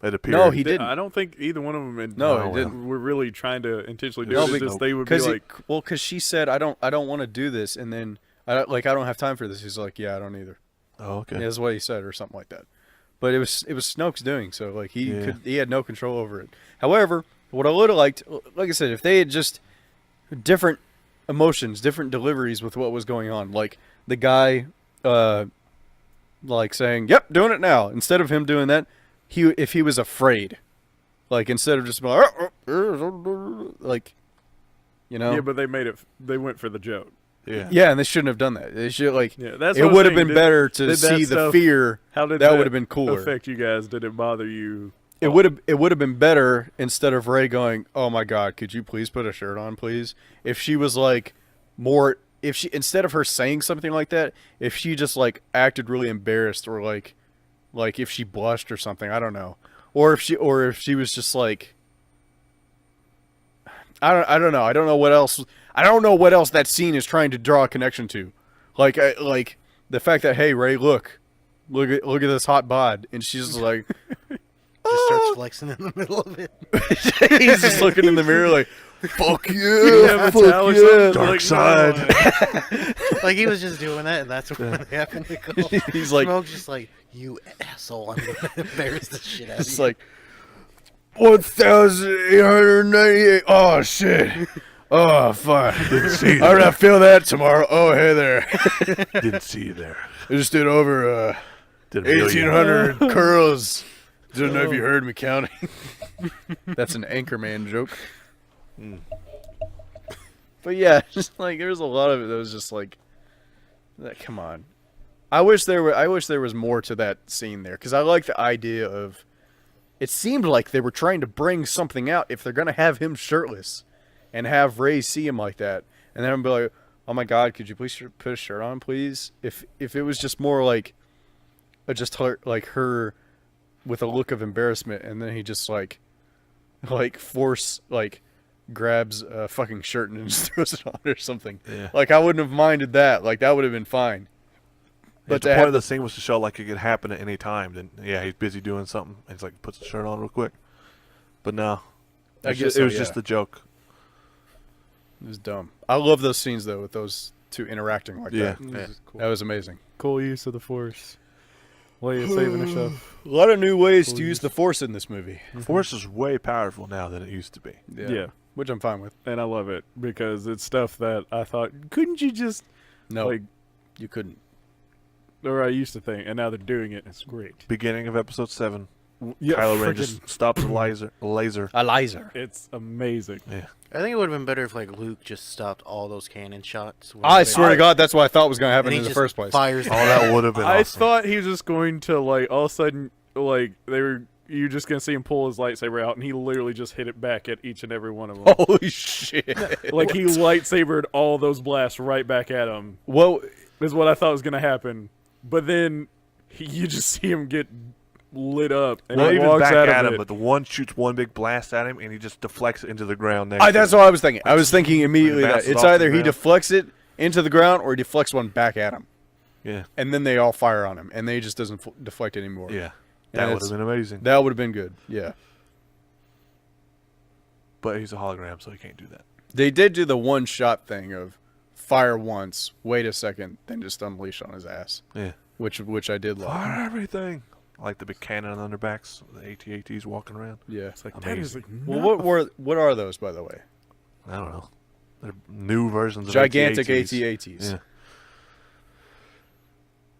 It appeared. No, he They- didn't. I don't think either one of them. No, he well. didn't. Were really trying to intentionally do No, it. It's but- just they would be because like, because she said I don't want to do this, and then I don't have time for this. He's like, yeah, I don't either. Oh, okay. That's what he said or something like that. But it was Snoke's doing, so like he had no control over it. However, what I would have liked, like I said, if they had just different emotions, different deliveries with what was going on, like the guy like saying, "Yep, doing it now," instead of him doing that, if he was afraid, like instead of just like, you know, yeah, but they made it. They went for the joke. Yeah. yeah, and they shouldn't have done that. They should like. Yeah, that's It what I'm would have saying. been better to did that see the stuff- fear. How did that would have been cooler. affect you guys? Did it bother you? It would have been better instead of Ray going, "Oh my God, could you please put a shirt on, please?" If she was like more, if she instead of her saying something like that, if she just like acted really embarrassed or like if she blushed or something, I don't know, or if she was just like, I don't know, I don't know what else that scene is trying to draw a connection to, like the fact that hey Ray, look at this hot bod, and she's just like. Just starts flexing in the middle of it. He's just looking in the mirror like, fuck You yeah, have a towel or fuck yeah. something? Dark Like, side. Like he was just doing that, and that's what it happened to go. He's like- Smoke's just like, you asshole, I'm gonna embarrass the shit out of It's you. like 1,898. Oh shit. Oh fuck. Didn't see I'm gonna feel that tomorrow. Oh hey there. Didn't see you there. I just did over Did a million. 1,800 curls. Don't know if you heard me counting. That's an Anchorman joke. But yeah, just like there's a lot of it that was just like, come on. I wish there was more to that scene there, because I like the idea of. It seemed like they were trying to bring something out if they're gonna have him shirtless, and have Ray see him like that, and then I'm be like, oh my God, could you please put a shirt on, please? If it was just more like, just her with a look of embarrassment, and then he just like grabs a fucking shirt and just throws it on or something. Yeah. Like I wouldn't have minded that. Like that would have been fine. But to the point have of the scene was to show like it could happen at any time. Then yeah, he's busy doing something. And he's like puts the shirt on real quick. But no, I guess it was so, just yeah. a joke. It was dumb. I love those scenes though with those two interacting like Yeah. that. This is cool. That was amazing. Cool use of the force. Way of saving herself. A lot of new ways to use the Force in this movie. Force is way powerful now than it used to be. Yeah. Which I'm fine with. And I love it because it's stuff that I thought, couldn't you just No, like, you couldn't. or I used to think, and now they're doing it. And it's great. Beginning of episode 7, Yeah, Kylo Ren just stops the laser. a laser. It's amazing. Yeah. I think it would have been better if like Luke just stopped all those cannon shots. I swear to God, that's what I thought was going to happen and he in the just first place. fires. Oh, that would have been I awesome. thought he was just going to like all of a sudden like you're just gonna see him pull his lightsaber out, and he literally just hit it back at each and every one of them. Holy shit! Like he lightsabered all those blasts right back at him. Well, Is what I thought was gonna happen, but then you just see him get lit up, and Not he even walks back out at of him, it. but the one shoots one big blast at him, and he just deflects it into the ground next. that's to what I was thinking. I was thinking immediately that bounces it's off the either he ground. deflects it into the ground or he deflects one back at him, Yeah, and then they all fire on him, and then he just doesn't deflect anymore. yeah, And that would it's- have been amazing. That would have been good. Yeah. But he's a hologram, so he can't do that. They did do the one shot thing of fire once, wait a second, then just unleash on his ass, Yeah, which I did love. fire everything. I like the big cannon on their backs, the AT-ATs walking around. Yeah. It's like that is like Well, what are those, by the way? I don't know. They're new versions of Gigantic AT-ATs. AT-ATs. Yeah.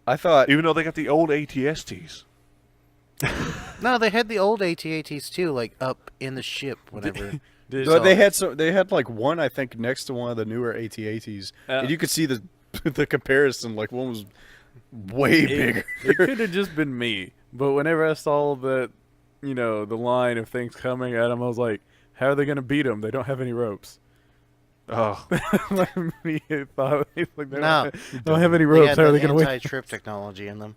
I thought Even though they got the old AT-STs. No, they had the old AT-ATs too, like up in the ship. Whenever they had like one, I think, next to one of the newer AT-ATs, and you could see the the comparison. Like one was way bigger. It could have just been me, but whenever I saw that, the line of things coming at him, I was like, "How are they gonna beat him? They don't have any ropes." Oh, Me thought like they No. don't have any they ropes. had How are the they gonna win? anti-trip technology in them.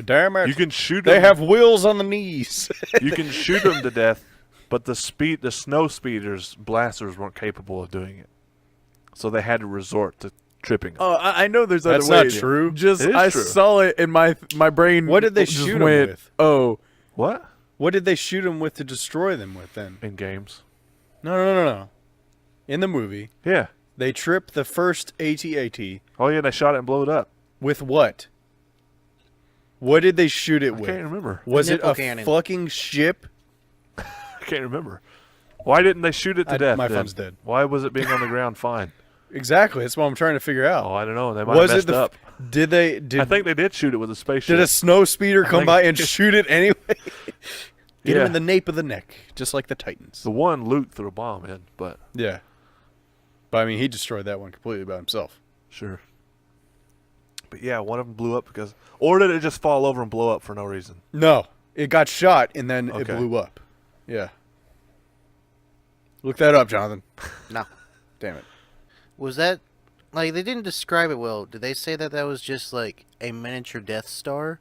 Damn it! you can shoot They them. have wheels on the knees. You can shoot them to death, but the snow speeders blasters weren't capable of doing it, so they had to resort to tripping them. Oh, I know there's other That's not ways. true. Just It is I true. saw it in my brain. What did they just shoot 'em went, with? Oh, What? What did they shoot him with to destroy them with? Then In games? no. In the movie, Yeah. they trip the first AT-AT Oh yeah, they shot it and blew it up. with what? What did they shoot it I with? can't remember. Was it Nipple a cannon. fucking ship? I can't remember. Why didn't they shoot it to death? My then? phone's dead. Why was it being on the ground fine? Exactly. That's what I'm trying to figure out. Oh, I don't know. They might Was have it messed up. Did they? Did I think they did shoot it with a spaceship. Did a snow speeder come think- by and shoot it anyway? Get him Yeah. in the nape of the neck, just like the Titans. The one Luke threw a bomb in, but Yeah. But I mean, he destroyed that one completely by himself. sure. But yeah, one of them blew up because, or did it just fall over and blow up for no reason? No, it got shot and then it Okay. blew up. Yeah. Look that up, Jonathan. No. Damn it. Was that like they didn't describe it well? Did they say that was just like a miniature Death Star,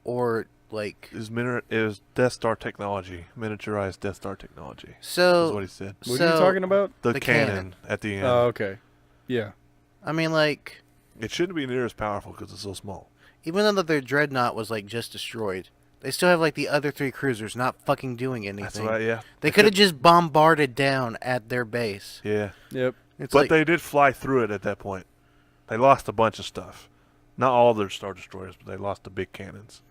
or like It was Death Star technology, miniaturized Death Star technology. so? Is what he said. What are you talking about? The cannon. cannon at the end. Oh, okay. Yeah. I mean, like It shouldn't be near as powerful because it's so small. even though that their dreadnought was like just destroyed, they still have like the other three cruisers not fucking doing anything. That's right. Yeah. They could have just bombarded down at their base. Yeah. Yep. It's But like, they did fly through it at that point. They lost a bunch of stuff. Not all their Star Destroyers, but they lost the big cannons.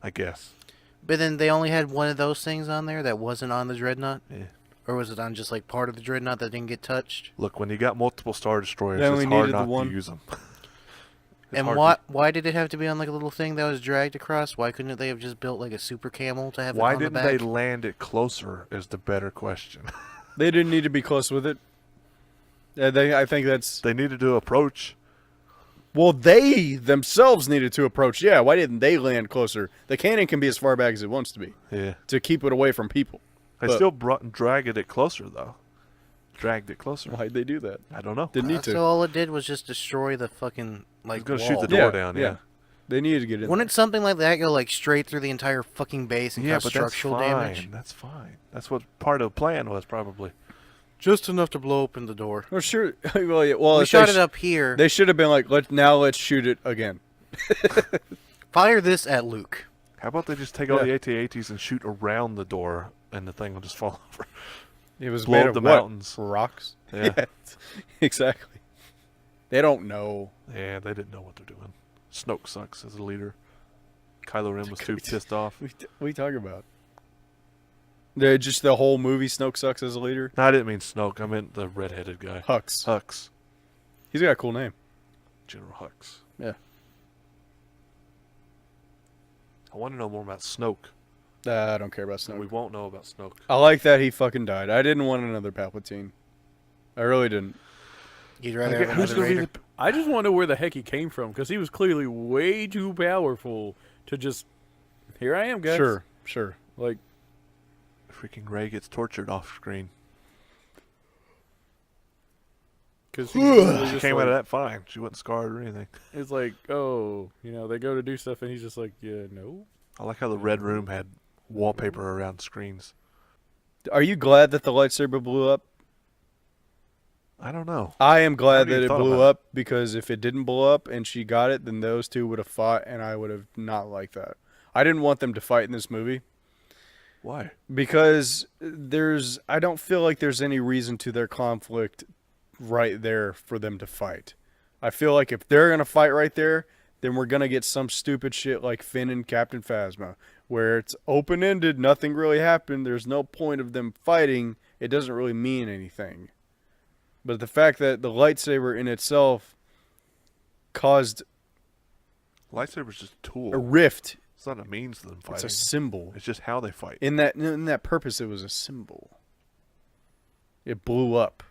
I guess. but then they only had one of those things on there that wasn't on the dreadnought, Yeah. or was it on just like part of the dreadnought that didn't get touched? Look, when you got multiple Star Destroyers, Then it's we hard needed the not one. to use them. And why did it have to be on like a little thing that was dragged across? Why couldn't they have just built like a super camel to have Why it on the didn't they back? land it closer is the better question. They didn't need to be close with it. I think that's... They needed to approach. Well, they themselves needed to approach. Yeah, why didn't they land closer? The cannon can be as far back as it wants to be Yeah. to keep it away from people. They But- still dragged it closer, though. Dragged it closer. Why'd they do that? I don't know. Didn't need to. So all it did was just destroy the fucking like going to wall. shoot the door down, yeah. They needed to get in. Wouldn't something like that go like straight through the entire fucking base and Yeah, cause but that's structural fine. damage? That's fine. That's what part of the plan was, probably. Just enough to blow open the door. Well, sure. Well, yeah, well We if shot they it up here. They should have been like, let's shoot it again. Fire this at Luke. How about they just take all Yeah. the AT-ATs and shoot around the door, and the thing will just fall over? It was Blow made up of the what? mountains. Rocks. Yeah. Exactly. They don't know. Yeah, they didn't know what they're doing. Snoke sucks as a leader. Kylo Ren was too pissed off. What are you talking about? Just the whole movie. Snoke sucks as a leader. No, I didn't mean Snoke. I meant the red-headed guy. Hux. Hux. He's got a cool name. General Hux. Yeah. I want to know more about Snoke. I don't care about And we Snoke. won't know about Snoke. I like that he fucking died. I didn't want another Palpatine. I really didn't. You'd rather Okay, have who's another gonna be Raider? I just want to know where the heck he came from because he was clearly way too powerful to just. Here I am, guys. Sure. Like, Freaking Rey gets tortured off screen. because She came out of that fine. She wasn't scarred or anything. It's like, oh, they go to do stuff, and he's just like, yeah, no. I like how the red room had wallpaper around screens. Are you glad that the lightsaber blew up? I don't know. I am I glad haven't that even it thought blew about it. up because if it didn't blow up and she got it, then those two would have fought, and I would have not liked that. I didn't want them to fight in this movie Why? because I don't feel like there's any reason to their conflict right there for them to fight. I feel like if they're going to fight right there, then we're going to get some stupid shit like Finn and Captain Phasma, where it's open-ended, nothing really happened, there's no point of them fighting, it doesn't really mean anything. But the fact that the lightsaber in itself caused Lightsaber's just a tool. a rift, It's not a means to them it's fighting. a symbol. It's just how they fight. In that purpose, it was a symbol. It blew up.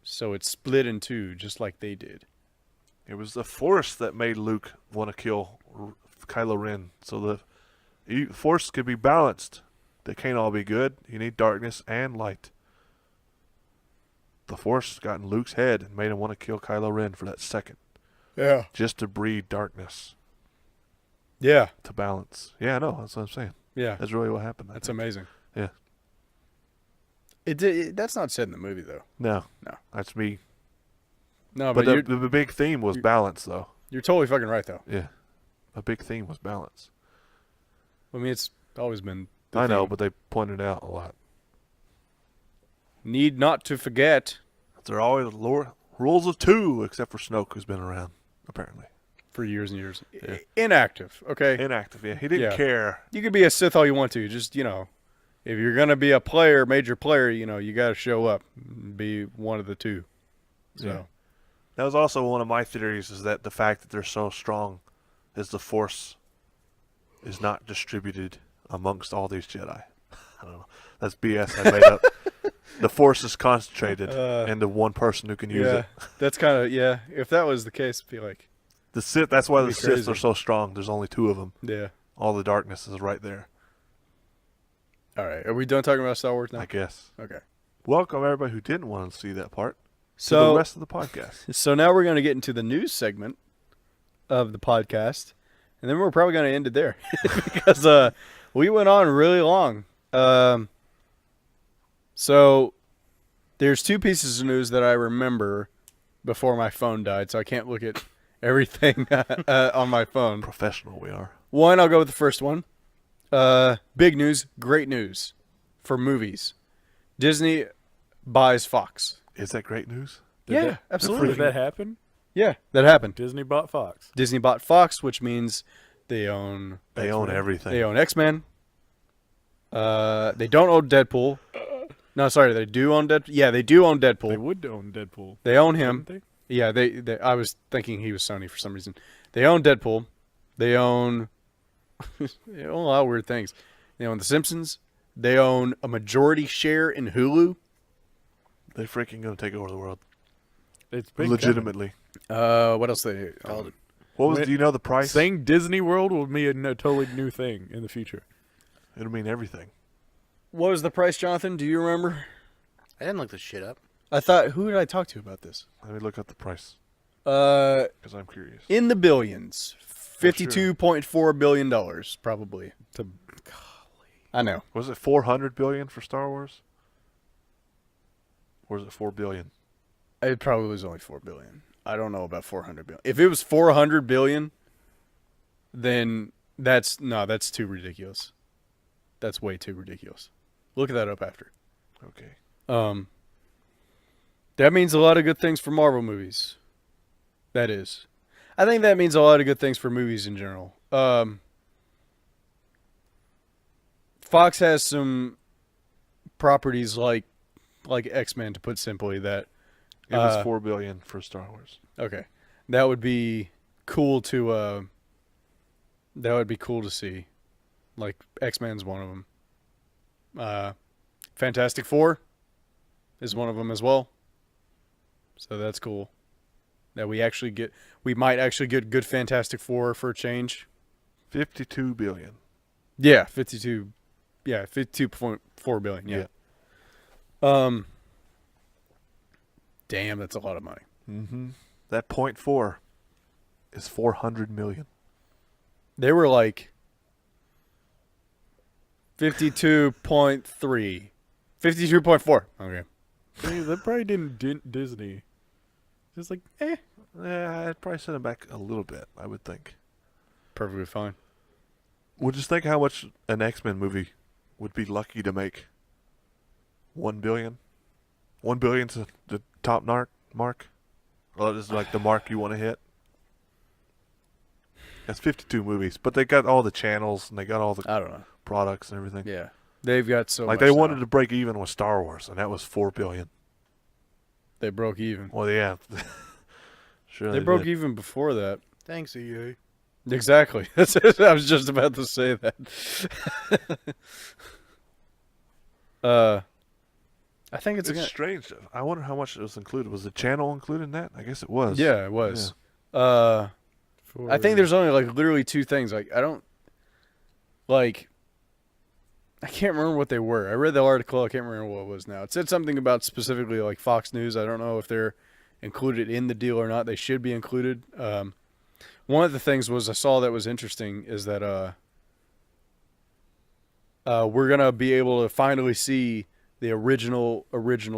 So it split in two, just like they did. It was the Force that made Luke want to kill Kylo Ren. So the Force could be balanced. They can't all be good. You need darkness and light. The Force got in Luke's head and made him want to kill Kylo Ren for that second. Yeah. Just to breed darkness. Yeah. To balance. Yeah, I know. That's what I'm saying. Yeah. That's really what happened. I That's think. amazing. Yeah. That's not said in the movie, though. No. No. That's me. No, But but the big theme was balance, though. you're totally fucking right, though. Yeah. A big theme was balance. I mean, it's always been the I know, thing. but they pointed it out a lot. Need not to forget There are always rules of two, except for Snoke, who's been around, apparently. for years and years. Yeah. Inactive, okay? Inactive, yeah. He didn't Yeah. care. You could be a Sith all you want to. Just, if you're going to be a player, major player, you got to show up. Be one of the two. So, Yeah. That was also one of my theories, is that the fact that they're so strong is the Force is not distributed amongst all these Jedi. I don't know. That's BS I made up. The Force is concentrated into one person who can use yeah, it. that's kind of, yeah. If that was the case, I'd be like, The Sith. That's why the That'd be Sith crazy. are so strong. There's only two of them. yeah. All the darkness is right there, All right. Are we done talking about Star Wars now? I guess. Okay. Welcome, everybody who didn't want to see that part, to So, the rest of the podcast. so now we're going to get into the news segment of the podcast, and then we're probably going to end it there because we went on really long. So there's two pieces of news that I remember before my phone died, so I can't look at everything on my phone. Professional we are. One, I'll go with the first one. Big news, great news for movies. Disney buys Fox. Is that great news? Yeah, absolutely. Did that happen? Yeah, that happened. Disney bought Fox. Disney bought Fox, which means they own They own everything. They own X-Men. They don't own Deadpool. No, sorry, they do own Deadpool. Yeah, they do own Deadpool. They would own Deadpool. They own him. Wouldn't Yeah, they. I was thinking he was Sony for some reason. They own Deadpool. They own. They own a lot of weird things. They own The Simpsons. They own a majority share in Hulu. They're freaking going to take over the world. they? It's big Legitimately. What else they? Called it. What was? Wait, Do you know the coming. price? Saying Disney World will be a totally new thing in the future. It'll mean everything. What was the price, Jonathan? Do you remember? I didn't look this shit up. I thought. Who did I talk to about this? Let me look up the price because I'm curious. In the billions. $52.4 billion, probably. I know. Was it 400 billion for Star Wars? Or is it 4 billion? It probably was only $4 billion. I don't know about 400 billion. If it was 400 billion, then that's too ridiculous. That's way too ridiculous. Look that up after. Okay. That means a lot of good things for Marvel movies. That is. I think that means a lot of good things for movies in general. Fox has some properties like X-Men, to put simply, that It was 4 billion for Star Wars. okay, that would be cool to That would be cool to see. Like, X-Men's one of them. Fantastic Four is one of them as well. So that's cool. That we might actually get good Fantastic Four for a change. 52 billion. Yeah, 52.4 billion. Yeah. Damn, that's a lot of money. Mm-hmm. That 0.4 is 400 million. They were like 52.3. 52.4. Okay. Hey, that probably didn't Disney. Just like, Yeah, I'd probably send it back a little bit, I would think. Perfectly fine. Well, just think how much an X-Men movie would be lucky to make. 1 billion? 1 billion's the top mark? Well, this is like the mark you want to hit. That's 52 movies, but they got all the channels and they got all the I don't know. products and everything. Yeah. They've got so Like much they wanted now. to break even with Star Wars, and that was 4 billion. They broke even. Well, yeah. Sure They broke did. even before that. Thanks, EA. Exactly. I was just about to say that. I think it's It's strange. I wonder how much it was included. Was the channel included in that? I guess it was. yeah, it was. for, I think there's only like literally two things. Like I can't remember what they were. I read the article. I can't remember what it was now. It said something about specifically like Fox News. I don't know if they're included in the deal or not. They should be included. One of the things I saw that was interesting is that we're gonna be able to finally see the original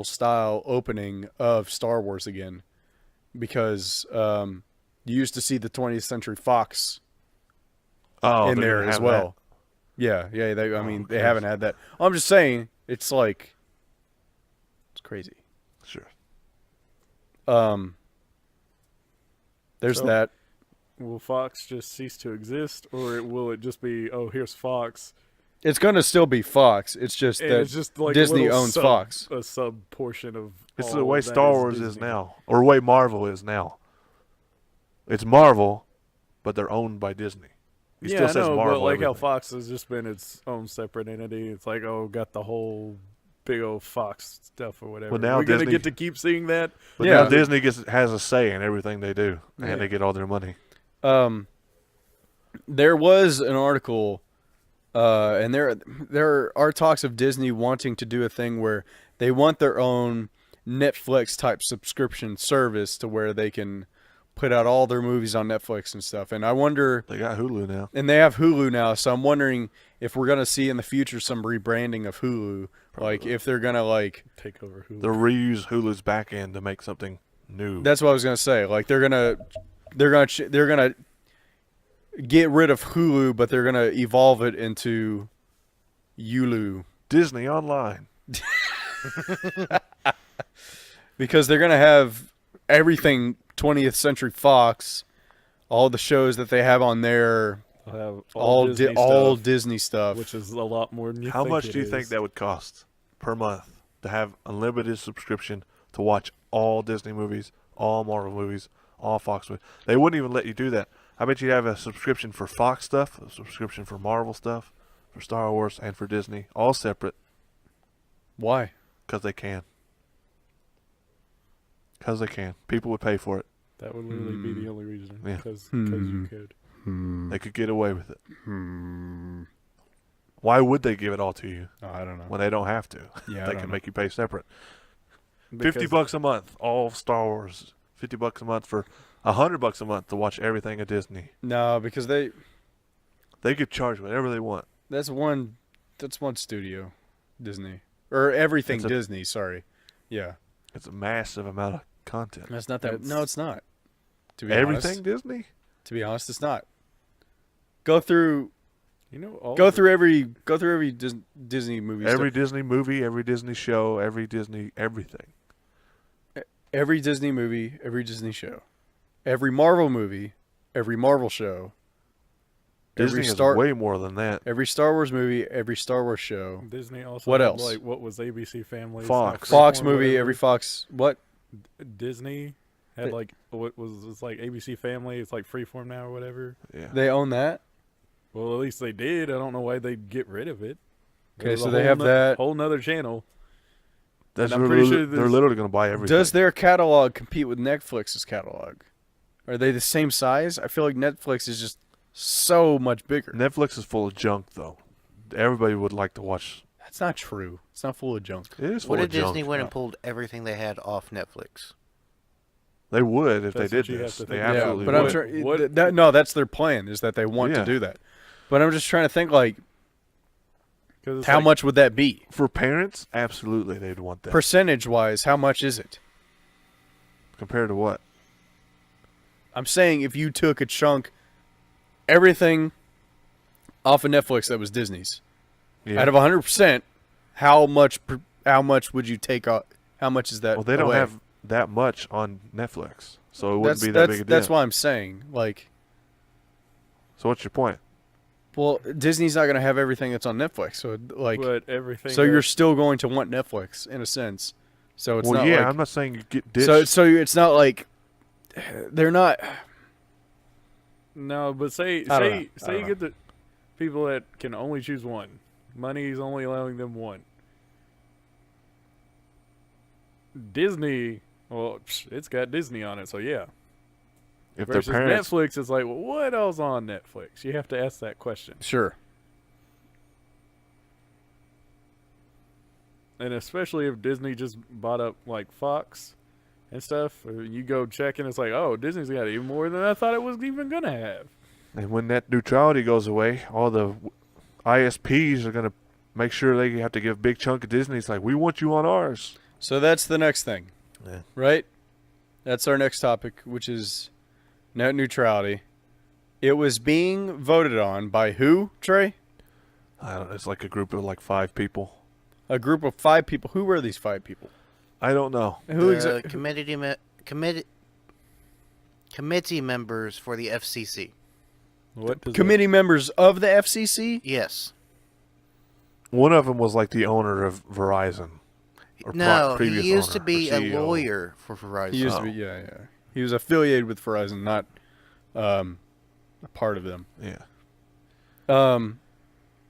style opening of Star Wars again, because you used to see the 20th Century Fox Oh, in they're there gonna as have well. Yeah. They they okay. haven't had that. I'm just saying, it's like it's crazy. that. Sure. There's So- that. will Fox just cease to exist, or will it just be, oh, here's Fox? It's gonna still be Fox. It's just And that it's just like Disney a little owns Fox. a sub portion of. It's all the way of that Star Wars is Disney. now, or the way Marvel is now. It's Marvel, but they're owned by Disney. It Yeah, still I says know, Marvel. but like how everything. Fox has just been its own separate entity. It's like, oh, got the whole big old Fox stuff or whatever. But now We're gonna Disney- get to keep seeing that. But Yeah. now Disney has a say in everything they do, Yeah. and they get all their money. There was an article, and there are talks of Disney wanting to do a thing where they want their own Netflix type subscription service to where they can put out all their movies on Netflix and stuff. And I wonder, They got Hulu now. and they have Hulu now, so I'm wondering if we're gonna see in the future some rebranding of Hulu, like if they're gonna like. Take over Hulu. They'll reuse Hulu's back end to make something new. That's what I was gonna say. Like they're gonna get rid of Hulu, but they're gonna evolve it into Yulu, Disney Online. because they're gonna have everything 20th Century Fox, all the shows that they have on there, They'll have all Disney all stuff, Disney stuff. which is a lot more than you How think much it do you think is. that would cost per month to have unlimited subscription to watch all Disney movies, all Marvel movies, all Fox movies? They wouldn't even let you do that. I bet you'd have a subscription for Fox stuff, a subscription for Marvel stuff, for Star Wars, and for Disney, all separate, Why? because they can. Because they can. People would pay for it. That would literally be the only reason. Yeah. Because you could. They could get away with it. Why would they give it all to you Oh, I don't know. when they don't have to? Yeah, I They don't can know. make you pay separate. Because $50 a month, all of Star Wars. $50 a month for $100 a month to watch everything at Disney. No, because They could charge whatever they want. that's one studio, Disney, or everything It's a- Disney. Sorry, yeah, It's a massive amount of content. that's not that. It's- No, it's not. To be Everything honest, Disney? to be honest, it's not. Go through all Go of it- through every Disney movie. Every Disney movie, every Disney show, every Disney everything. every Disney movie, every Disney show, every Marvel movie, every Marvel show, Disney is way more than that. every Star Wars movie, every Star Wars show, Disney also What had, else? like what was ABC Family, Fox. Fox movie, every Fox. What? Disney had They- like what was it's like ABC Family, it's like Freeform now or whatever. Yeah. They own that? Well, at least they did. I don't know why they'd get rid of it. Okay, There's so a they whole have that. whole nother channel. That's I'm pretty sure they're there's- literally going to buy everything. Does their catalog compete with Netflix's catalog? Are they the same size? I feel like Netflix is just so much bigger. Netflix is full of junk, though. Everybody would like to watch. That's not true. It's not full of junk. It is full What of if Disney junk. went and pulled everything they had off Netflix? They would if That's they what did you have this. to They think. absolutely but would. I'm trying. What- No, that's their plan. Is that they want to Yeah. do that. But I'm just trying to think like 'Cause it's how like, much would that be For parents, absolutely, they'd want that. percentage wise? How much is it? Compared to what? I'm saying if you took a chunk, everything off of Netflix that was Disney's, Yeah. out of 100%, how much would you take off? How much is that? Well, they don't away? have that much on Netflix, so it wouldn't be that that's, big a deal. That's why I'm saying, like, So what's your point? well, Disney's not going to have everything that's on Netflix, so like, but everything. so you're else- still going to want Netflix in a sense. So it's Well, not yeah, like, I'm not saying you get ditched. so it's not like they're not. No, but say I don't know. I say don't you know. get the people that can only choose one. Money's only allowing them one. Disney, well, it's got Disney on it, so yeah. if their Versus parents, Netflix, it's like, well, what else on Netflix? You have to ask that question. Sure. And especially if Disney just bought up like Fox and stuff, you go check and it's like, oh, Disney's got even more than I thought it was even gonna have. and when net neutrality goes away, all the ISPs are gonna make sure they have to give a big chunk of Disney. It's like, we want you on ours. So that's the next thing, Yeah. right? That's our next topic, which is net neutrality. It was being voted on by who, Trey? I don't know, it's like a group of like 5 people. A group of 5 people. Who were these 5 people? I don't know. Who The committee members for the FCC. What does committee members of the FCC? Yes. One of them was like the owner of Verizon. Or No, previous he used to owner, or be a CEO. lawyer for Verizon. He used to be, yeah. He was affiliated with Verizon, not a part of them. Yeah.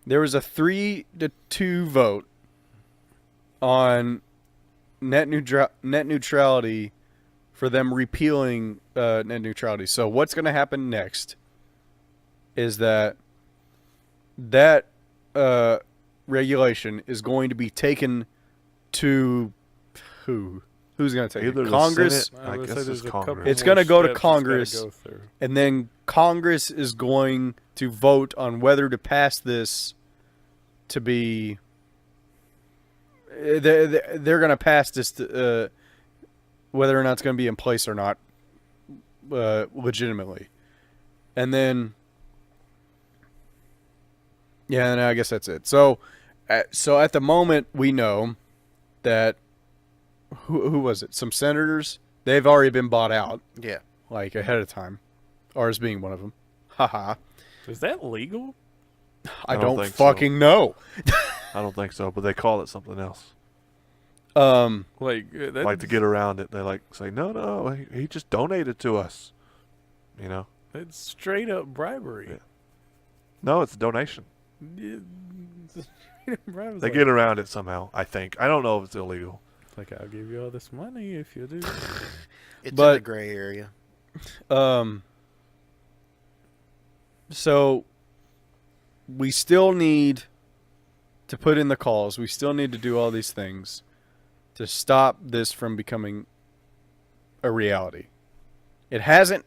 There was a 3-2 vote on net neutrality for them repealing net neutrality. So what's going to happen next is that regulation is going to be taken to who? Who's going to take Either it? the Congress, Senate, I I would guess say it's there's a couple Congress. It's more gonna go to steps it's gotta Congress. go through. and then Congress is going to vote on whether to pass this to be. They're going to pass this to, whether or not it's going to be in place or not, legitimately, and then. Yeah, and I guess that's it. So at the moment, we know that who was it? Some senators, they've already been bought out, Yeah. like ahead of time. Ours being one of them. Haha. Is that legal? I don't don't think so. fucking know. I don't think so, but they call it something else. Like that, Like to get around it, they like say, no, he just donated to us. You know? It's straight up bribery. Yeah. No, it's a donation. It's straight up bribery. They get around it somehow, I think. I don't know if it's illegal. Like, I'll give you all this money if you do. It's in But- the gray area. So we still need to put in the calls. We still need to do all these things to stop this from becoming a reality. It hasn't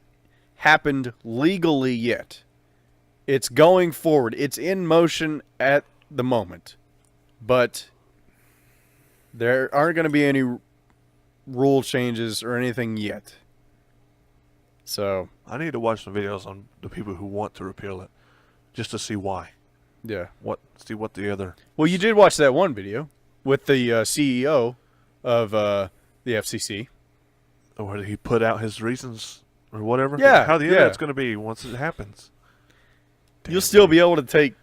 happened legally yet. It's going forward. It's in motion at the moment. But there aren't going to be any rule changes or anything yet. So, I need to watch some videos on the people who want to repeal it, just to see why. yeah. See what the other. Well, you did watch that one video with the CEO of the FCC. Or he put out his reasons or whatever. Yeah, How the yeah. internet's going to be once it happens. You'll still be able to take,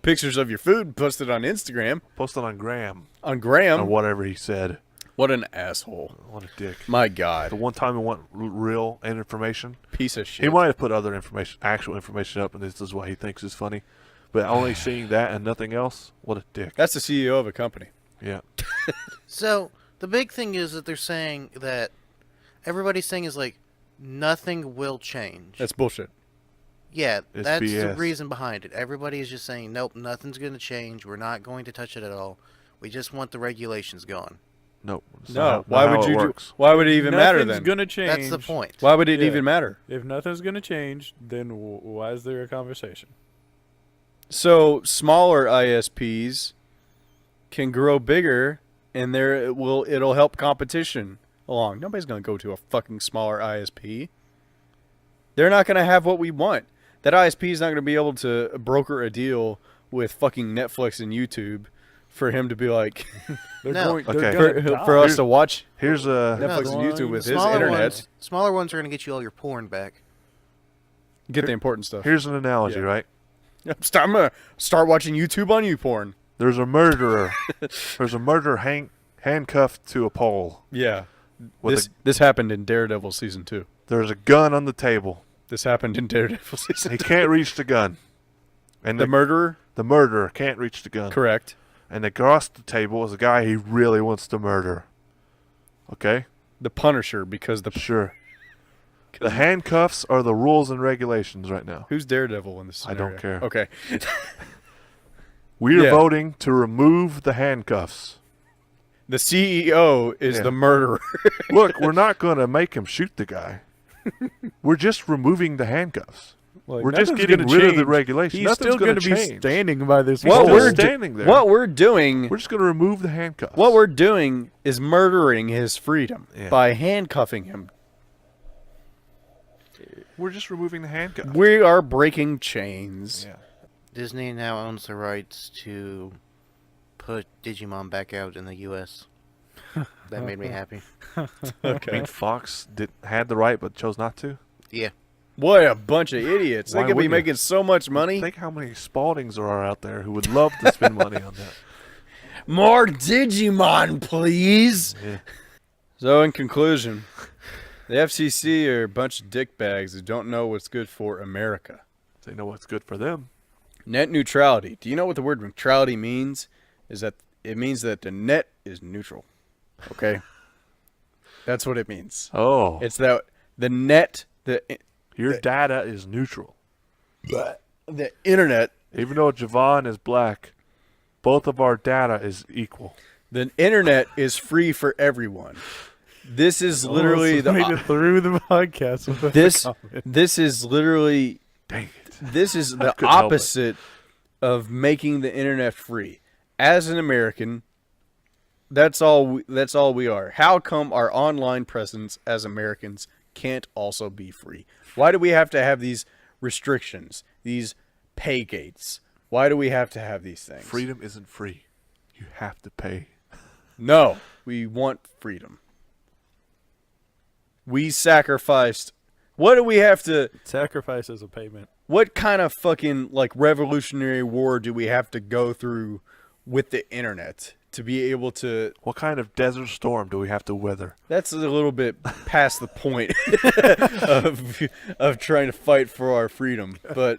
pictures of your food, post it on Instagram, Post it on Graham on or Graham, whatever he said. What an asshole. What a dick. My God. The one time he want real information, Piece of shit. he might have put other information, actual information up, and this is what he thinks is funny. But only seeing that and nothing else, what a dick. That's the CEO of a company. Yeah. So the big thing is that they're saying that everybody's saying is like nothing will change. That's bullshit. Yeah, It's that's the BS. reason behind it. Everybody is just saying, nope, nothing's going to change. We're not going to touch it at all. We just want the regulations gone. Nope. It's No. not Why how would it you? works. Why would it even matter Nothing's then? gonna change. That's the point. Why would it Yeah. even matter? If nothing's gonna change, then why is there a conversation? So smaller ISPs can grow bigger, and it'll help competition along. Nobody's gonna go to a fucking smaller ISP. They're not gonna have what we want. That ISP is not gonna be able to broker a deal with fucking Netflix and YouTube for him to be like They're No. going. They're Okay. gonna for die. us to watch Here's a Netflix the and YouTube with his Smaller internet. ones are going to get you all your porn back. Get the important stuff. here's an analogy, Yeah. right? I'm gonna start watching YouTube on YouPorn. There's a murderer. There's a murderer handcuffed to a pole. Yeah. With This happened in Daredevil season 2. There's a gun on the table. This happened in Daredevil season He 2. can't reach the gun. And The murderer? the murderer can't reach the gun. Correct. And across the table is a guy he really wants to murder. Okay? The Punisher, because the Sure. The handcuffs are the rules and regulations right now. who's Daredevil in this I scenario? don't care. Okay. We are Yeah. voting to remove the handcuffs. The CEO is Yeah. the murderer. Look, we're not going to make him shoot the guy. We're just removing the handcuffs. Like, We're just nothing's getting gonna rid of the change. regulations. He's Nothing's still going gonna to be change. standing by this. He's What still we're standing there. What we're doing We're just going to remove the handcuffs. what we're doing is murdering his freedom Yeah. by handcuffing him. We're just removing the handcuffs. We are breaking chains. Yeah. Disney now owns the rights to put Digimon back out in the U.S. That made me happy. I mean, Fox had the right but chose not to. Yeah. What a bunch of idiots. Why They could be wouldn't you? making so much money. Think how many Spaldings there are out there who would love to spend money on that. More Digimon, please. Yeah. So, in conclusion, the FCC are a bunch of dickbags who don't know what's good for America. They know what's good for them. Net neutrality. Do you know what the word neutrality means? Is that it means that the net is neutral. Okay? That's what it means. Oh, It's that the net, your data is neutral. the internet, Even though Javan is black, both of our data is equal. the internet is free for everyone. This is literally Almost made it through the podcast. With this a comment. this is literally Dang it. this is the couldn't help it. opposite of making the internet free. As an American, that's all we are. How come our online presence as Americans can't also be free? Why do we have to have these restrictions, these pay gates? Why do we have to have these things? Freedom isn't free. You have to pay. No, we want freedom. We sacrificed. What do we have to? Sacrifice as a payment. What kind of fucking like revolutionary war do we have to go through with the internet to be able to? What kind of desert storm do we have to weather? That's a little bit past the point of trying to fight for our freedom, but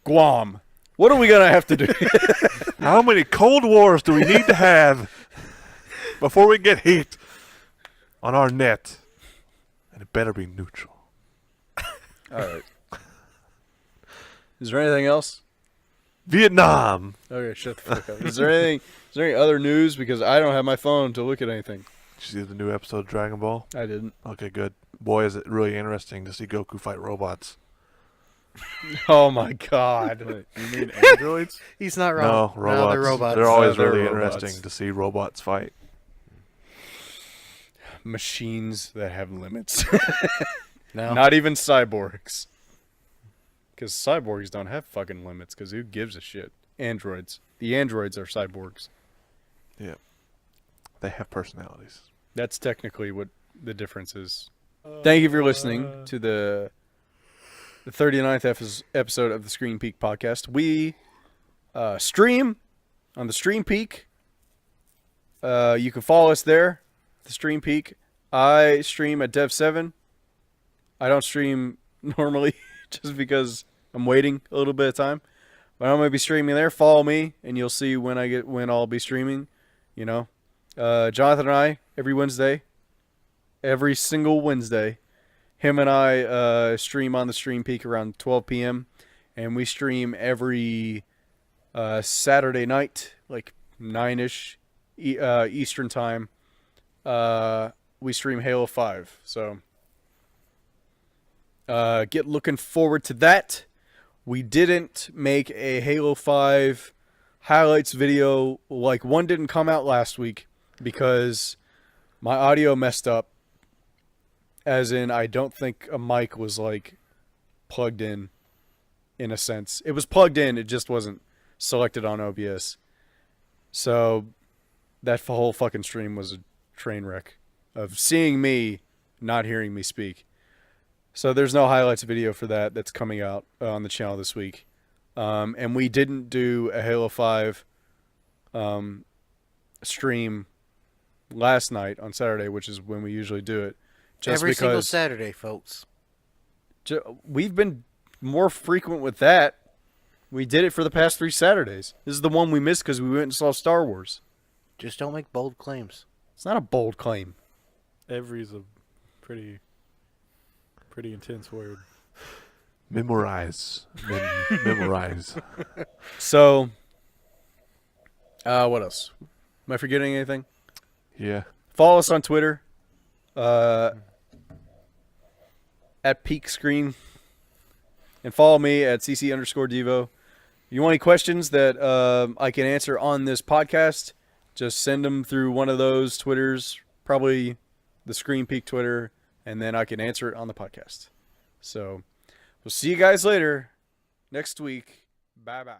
Guam. What are we gonna have to do? How many Cold Wars do we need to have before we get heat on our net? And it better be neutral. All right. Is there anything else? Vietnam. Okay, shut the fuck up. Is there any other news? Because I don't have my phone to look at anything. Did you see the new episode of Dragon Ball? I didn't. Okay, good. Boy, is it really interesting to see Goku fight robots. Oh my god. Wait, you mean androids? He's not No, wrong. robots. No, they're robots. They're always They're really robots. interesting to see robots fight. Machines that have limits. No. Not even cyborgs. Because cyborgs don't have fucking limits, because who gives a shit? Androids. The androids are cyborgs. Yeah. They have personalities. That's technically what the difference is. Thank you for listening to the 39th episode of the ScreenPeak podcast. We stream on the StreamPeak. You can follow us there, the StreamPeak. I stream at Dev7. I don't stream normally just because I'm waiting a little bit of time. But I'm going to be streaming there. Follow me, and you'll see when I'll be streaming. You know, Jonathan and I, every single Wednesday, him and I stream on the StreamPeak around 12 p.m. And we stream every Saturday night, like 9-ish Eastern time. We stream Halo 5. So get looking forward to that. We didn't make a Halo 5 highlights video. Like, one didn't come out last week because my audio messed up. As in, I don't think a mic was, like, plugged in a sense. It was plugged in, it just wasn't selected on OBS. So, that whole fucking stream was a train wreck of seeing me, not hearing me speak. So there's no highlights video for that that's coming out on the channel this week. And we didn't do a Halo 5 stream last night on Saturday, which is when we usually do it. Just Every single because Saturday, folks. we've been more frequent with that. We did it for the past 3 Saturdays. This is the one we missed because we went and saw Star Wars. Just don't make bold claims. It's not a bold claim. Every's a pretty intense word. Memorize. Memorize. So, what else? Am I forgetting anything? Yeah. Follow us on Twitter. At Peak Screen. And follow me at CC_Devo. If you want any questions that I can answer on this podcast, just send them through one of those Twitters, probably the ScreenPeak Twitter, and then I can answer it on the podcast. So, we'll see you guys later next week. Bye-bye.